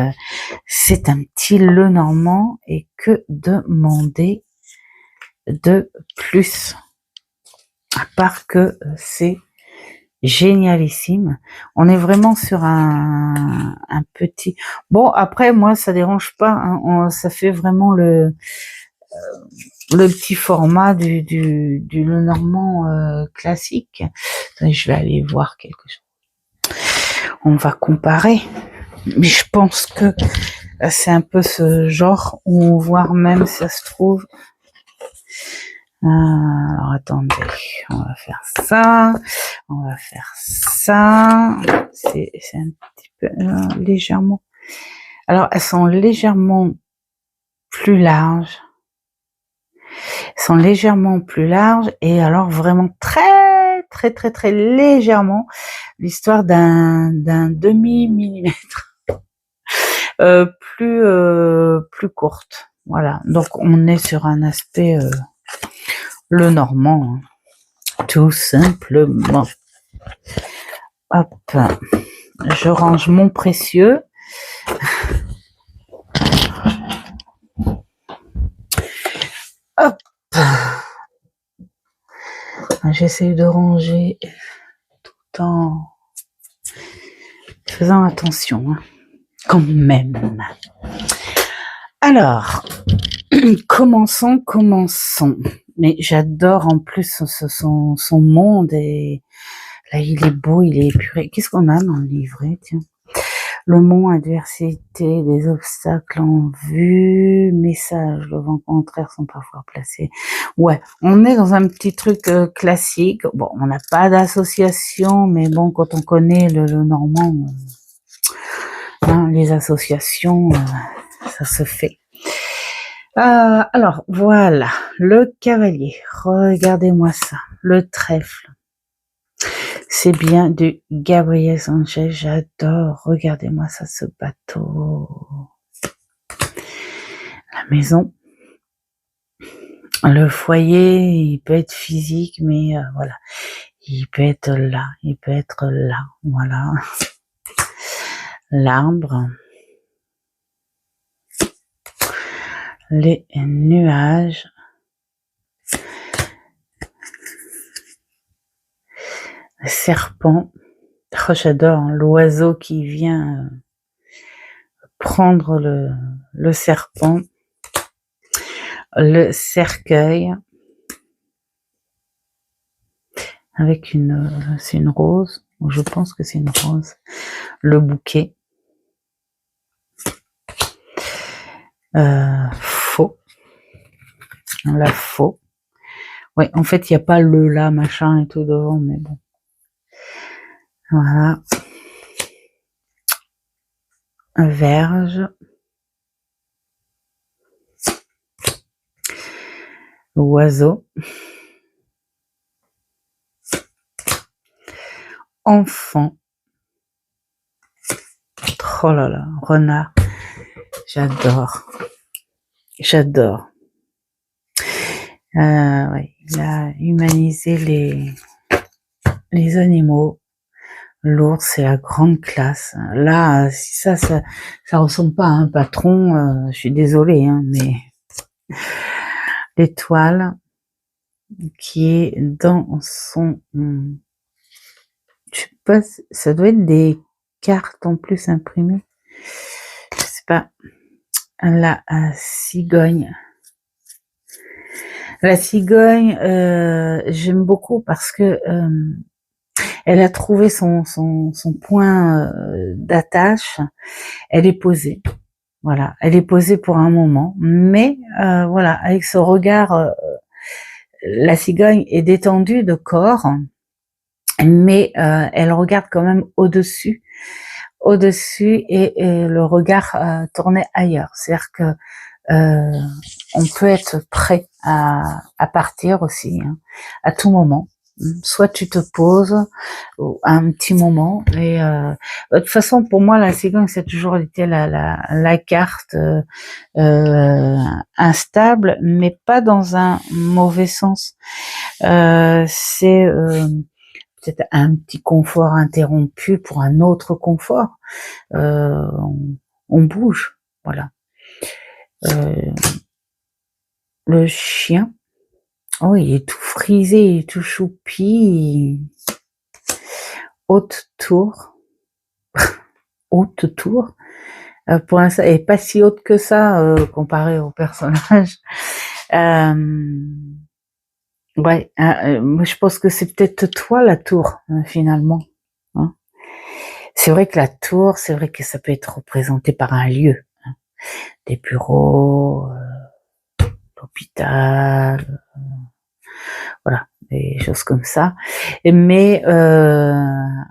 c'est un petit Lenormand. Et que demander de plus? À part que c'est génialissime. On est vraiment sur un petit... Bon, après, moi, ça dérange pas. Hein. Ça fait vraiment le petit format du Lenormand classique. Attendez, je vais aller voir quelque chose. On va comparer. Mais je pense que c'est un peu ce genre, ou voire même, ça se trouve... alors attendez, on va faire ça, on va faire ça, c'est un petit peu légèrement, alors elles sont légèrement plus larges, et alors vraiment très légèrement, l'histoire d'un demi-millimètre plus courte, voilà, donc on est sur un aspect Lenormand, hein. Tout simplement. Hop, je range mon précieux. Hop, j'essaie de ranger tout en faisant attention, hein, quand même. Alors, commençons. Mais j'adore en plus son monde, et là il est beau, il est épuré. Qu'est-ce qu'on a dans le livret, tiens? Le mont, adversité, des obstacles en vue, messages, le vent contraire sont parfois placés. Ouais, on est dans un petit truc classique. Bon, on n'a pas d'association, mais bon, quand on connaît le Normand, hein, les associations, ça se fait. Alors, voilà, le cavalier, regardez-moi ça, le trèfle, c'est bien du Gabriel Sanchez, j'adore, regardez-moi ça, ce bateau, la maison, le foyer, il peut être physique, mais voilà, il peut être là, voilà, l'arbre, les nuages, le serpent, oh, j'adore, hein, l'oiseau qui vient prendre le serpent, le cercueil, avec c'est une rose, je pense que c'est une rose, le bouquet, faux, la faux, ouais, en fait il n'y a pas le là, machin et tout devant, mais bon, voilà, un verge, oiseau, enfant, oh là là, renard, j'adore, ouais, il a humanisé les animaux, l'ours, c'est la grande classe, là, si ça ressemble pas à un patron, je suis désolée, hein, mais l'étoile qui est dans son, je sais pas, ça doit être des cartes en plus imprimées, je sais pas, la cigogne, j'aime beaucoup parce que elle a trouvé son point d'attache, elle est posée, voilà, elle est posée pour un moment, mais voilà, avec ce regard, la cigogne est détendue de corps, mais elle regarde quand même au-dessus au-dessus et le regard tourné ailleurs. C'est-à-dire que on peut être prêt à partir aussi, hein, à tout moment. Soit tu te poses un petit moment et de toute façon pour moi la Cigogne c'est toujours été la carte instable, mais pas dans un mauvais sens. C'est peut-être un petit confort interrompu pour un autre confort. On bouge, voilà. Le chien, oh, il est tout frisé, il est tout choupi. Haute tour, haute tour. Pour l'instant, elle est pas si haute que ça comparé au personnage. Ouais, moi je pense que c'est peut-être toi la tour finalement. Hein. C'est vrai que la tour, c'est vrai que ça peut être représenté par un lieu, hein. Des bureaux, l'hôpital, voilà, des choses comme ça. Mais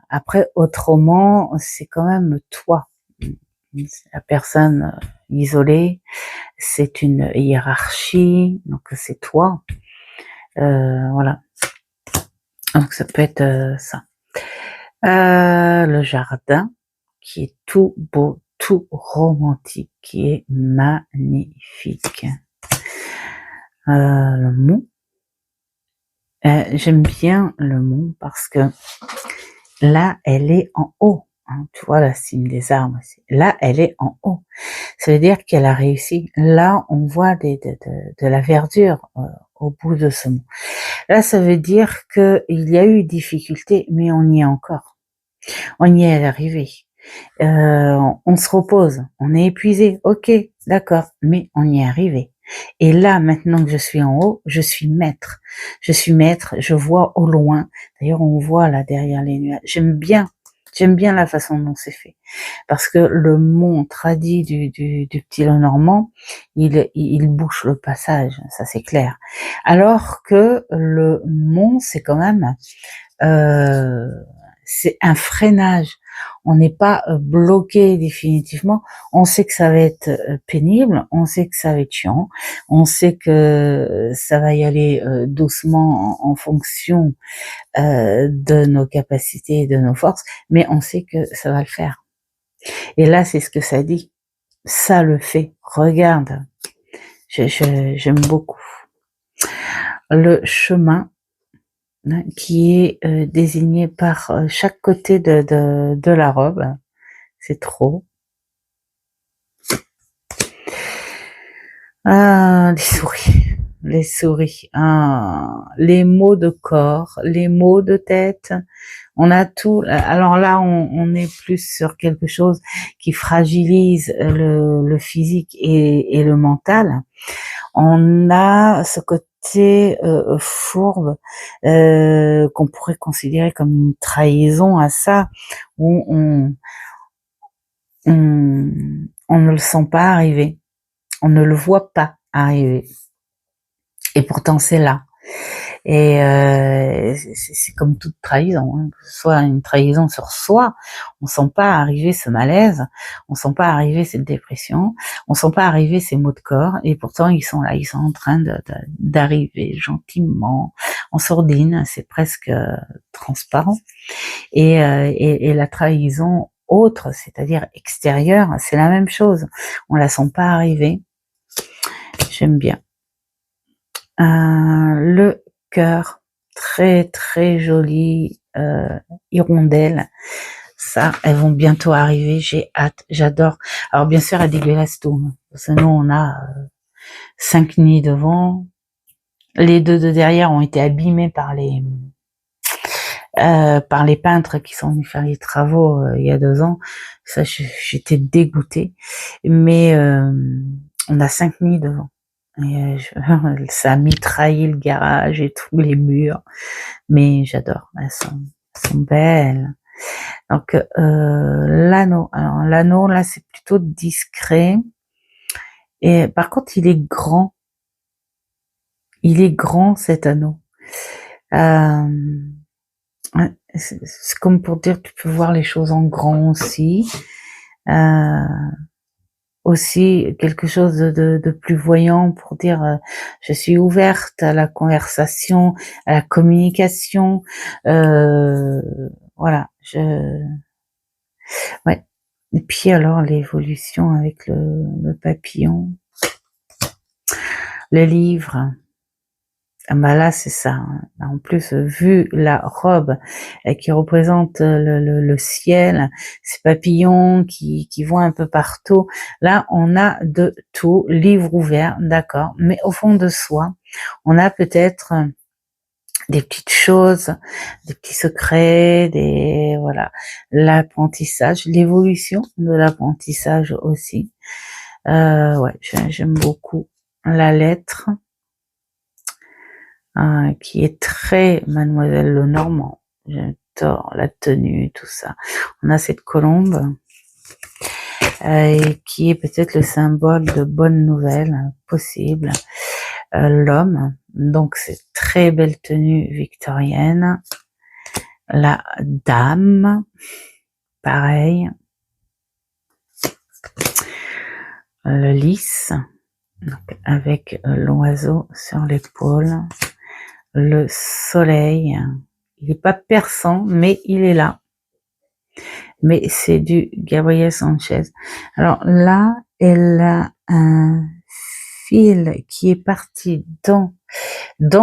après, autrement, c'est quand même toi. La personne isolée, c'est une hiérarchie, donc c'est toi. Voilà. Donc ça peut être ça. Le jardin, qui est tout beau, tout romantique, qui est magnifique. Le mont. J'aime bien le mont parce que là, elle est en haut. Hein, tu vois la cime des arbres aussi. Là, elle est en haut. Ça veut dire qu'elle a réussi. Là, on voit de la verdure au bout de ce mont. Là, ça veut dire qu'il y a eu difficulté, mais on y est encore. On y est arrivé. On se repose, on est épuisé, ok, d'accord, mais on y est arrivé. Et là, maintenant que je suis en haut, je suis maître. Je suis maître, je vois au loin. D'ailleurs, on voit là derrière les nuages. J'aime bien la façon dont c'est fait. Parce que le mont tradit du petit Lenormand, il bouche le passage, ça c'est clair. Alors que le mont, c'est quand même, c'est un freinage. On n'est pas bloqué définitivement. On sait que ça va être pénible, on sait que ça va être chiant, on sait que ça va y aller doucement en fonction de nos capacités et de nos forces, mais on sait que ça va le faire. Et là, c'est ce que ça dit. Ça le fait. Regarde. J'aime beaucoup. Le chemin qui est désigné par chaque côté de la robe. C'est trop. Ah, les souris, les maux de corps, les maux de tête, on a tout. Alors là, on est plus sur quelque chose qui fragilise le physique et le mental. On a ce côté fourbe qu'on pourrait considérer comme une trahison à ça, où on ne le sent pas arriver, on ne le voit pas arriver, et pourtant c'est là. Et c'est comme toute trahison, hein, que ce soit une trahison sur soi, on sent pas arriver ce malaise, on sent pas arriver cette dépression, on sent pas arriver ces maux de corps, et pourtant ils sont là, ils sont en train d'arriver gentiment, en sourdine, c'est presque transparent. Et la trahison autre, c'est-à-dire extérieure, c'est la même chose, on la sent pas arriver. J'aime bien. Le cœur, très très joli, hirondelle. Ça, elles vont bientôt arriver, j'ai hâte, j'adore. Alors bien sûr, elles dégueulassent tout, hein, parce que nous on a 5 nids devant. Les deux de derrière ont été abîmés par les peintres qui sont venus faire les travaux il y a 2 ans. Ça, j'étais dégoûtée. Mais on a 5 nids devant. Et ça a mitraillé le garage et tous les murs, mais j'adore, elles sont belles. Donc l'anneau, alors l'anneau là c'est plutôt discret, et par contre il est grand cet anneau. c'est comme pour dire, tu peux voir les choses en grand aussi. Aussi quelque chose de plus voyant pour dire je suis ouverte à la conversation, à la communication. Voilà, ouais. Et puis alors l'évolution avec le papillon, le livre. Ah bah là, c'est ça, hein. En plus, vu la robe qui représente le ciel, ces papillons qui vont un peu partout, là, on a de tout, livre ouvert, d'accord, mais au fond de soi, on a peut-être des petites choses, des petits secrets, voilà, l'apprentissage, l'évolution de l'apprentissage aussi. Ouais, j'aime beaucoup la lettre. Qui est très Mademoiselle Lenormand. J'adore la tenue, tout ça. On a cette colombe qui est peut-être le symbole de bonnes nouvelles possibles. L'homme, donc c'est très belle tenue victorienne. La dame, pareil. Le lys, donc avec l'oiseau sur l'épaule. Le soleil, il n'est pas perçant, mais il est là. Mais c'est du Gabriel Sanchez. Alors là, elle a un fil qui est parti dans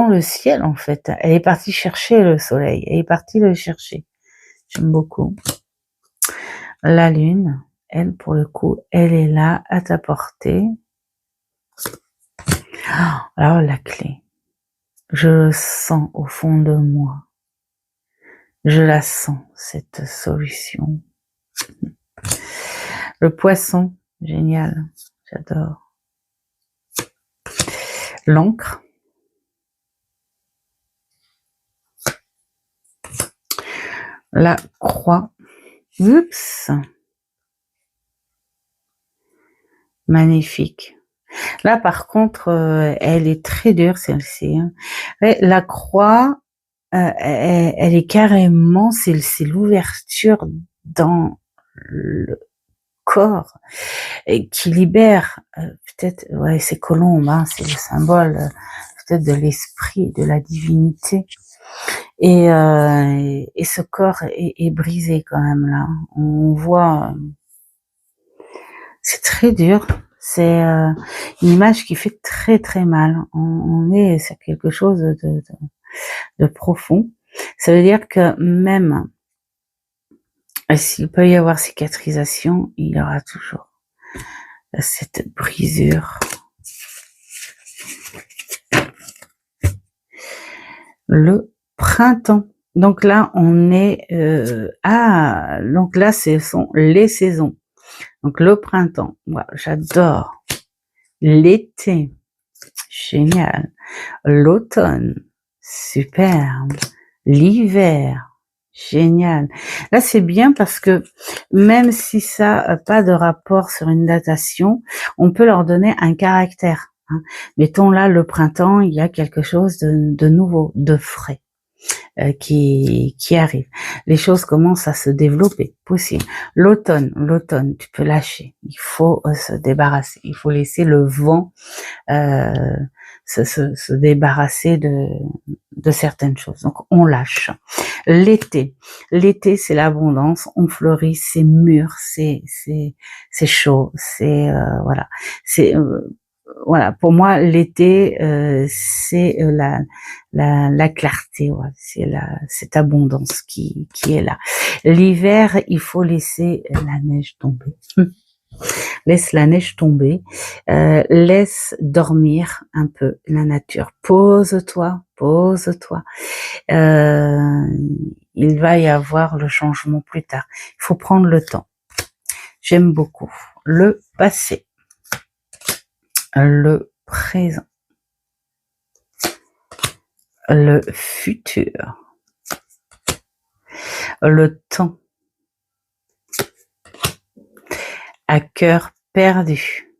le ciel, en fait. Elle est partie chercher le soleil. Elle est partie le chercher. J'aime beaucoup. La lune, elle, pour le coup, elle est là, à ta portée. Alors, la clé. Je le sens au fond de moi. Je la sens, cette solution. Le poisson, génial, j'adore. L'encre. La croix. Oups. Magnifique. Là, par contre, elle est très dure, celle-ci. Hein. La croix, elle est carrément, c'est l'ouverture dans le corps et qui libère peut-être, ouais, c'est colombe, hein, c'est le symbole peut-être de l'esprit, de la divinité. Et ce corps est brisé quand même là. On voit, c'est très dur. C'est une image qui fait très très mal. On est sur quelque chose de profond. Ça veut dire que même s'il peut y avoir cicatrisation, il y aura toujours cette brisure. Le printemps. Donc là, on est donc là, ce sont les saisons. Donc le printemps, voilà, j'adore. L'été, génial. L'automne, superbe. L'hiver, génial. Là, c'est bien parce que même si ça n'a pas de rapport sur une datation, on peut leur donner un caractère. Hein. Mettons là, le printemps, il y a quelque chose de nouveau, de frais. Qui arrive. Les choses commencent à se développer, possible. L'automne, tu peux lâcher. Il faut se débarrasser. Il faut laisser le vent se débarrasser de certaines choses. Donc on lâche. L'été, c'est l'abondance. On fleurit, c'est mûr, c'est chaud, c'est voilà. C'est voilà, pour moi, l'été, c'est la clarté, ouais, c'est cette abondance qui est là. L'hiver, il faut laisser la neige tomber. Laisse la neige tomber, laisse dormir un peu la nature. Pose-toi. Il va y avoir le changement plus tard. Il faut prendre le temps. J'aime beaucoup le passé. Le présent, le futur, le temps, à cœur perdu,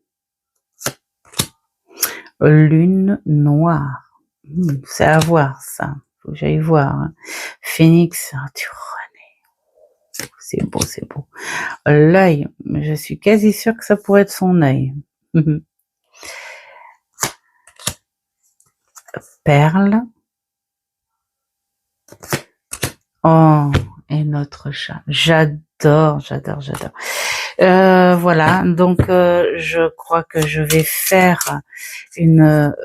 lune noire, c'est à voir ça, faut que j'aille voir. Hein. Phénix, tu René. C'est beau, c'est beau. L'œil, je suis quasi sûre que ça pourrait être son œil. Perle. Oh, et notre chat. J'adore, j'adore, j'adore. Voilà, donc je crois que je vais faire une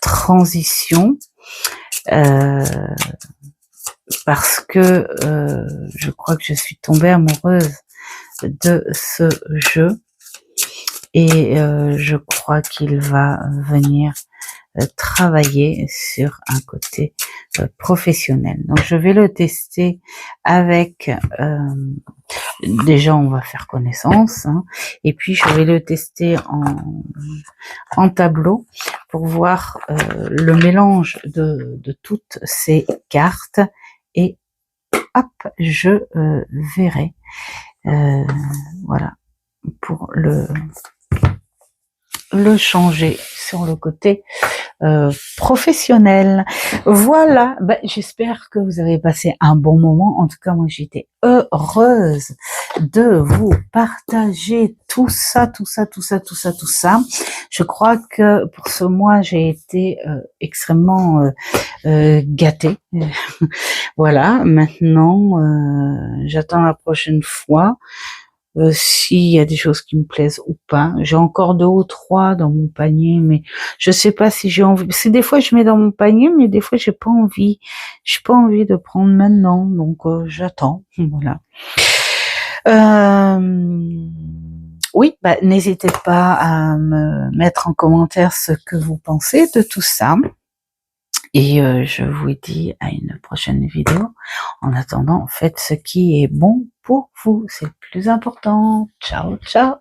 transition parce que je crois que je suis tombée amoureuse de ce jeu et je crois qu'il va venir travailler sur un côté professionnel. Donc je vais le tester avec déjà on va faire connaissance hein, et puis je vais le tester en tableau pour voir le mélange de toutes ces cartes et hop je verrai voilà pour le changer sur le côté professionnel. Voilà, ben, j'espère que vous avez passé un bon moment. En tout cas, moi, j'étais heureuse de vous partager tout ça, tout ça, tout ça, tout ça, tout ça. Je crois que pour ce mois, j'ai été extrêmement gâtée. Voilà, maintenant, j'attends la prochaine fois. S'il y a des choses qui me plaisent ou pas. J'ai encore 2 ou 3 dans mon panier, mais je sais pas si j'ai envie. C'est des fois je mets dans mon panier, mais des fois j'ai pas envie. J'ai pas envie de prendre maintenant, donc j'attends. Voilà. Oui, bah, n'hésitez pas à me mettre en commentaire ce que vous pensez de tout ça. Et je vous dis à une prochaine vidéo. En attendant, faites ce qui est bon pour vous. C'est le plus important. Ciao, ciao.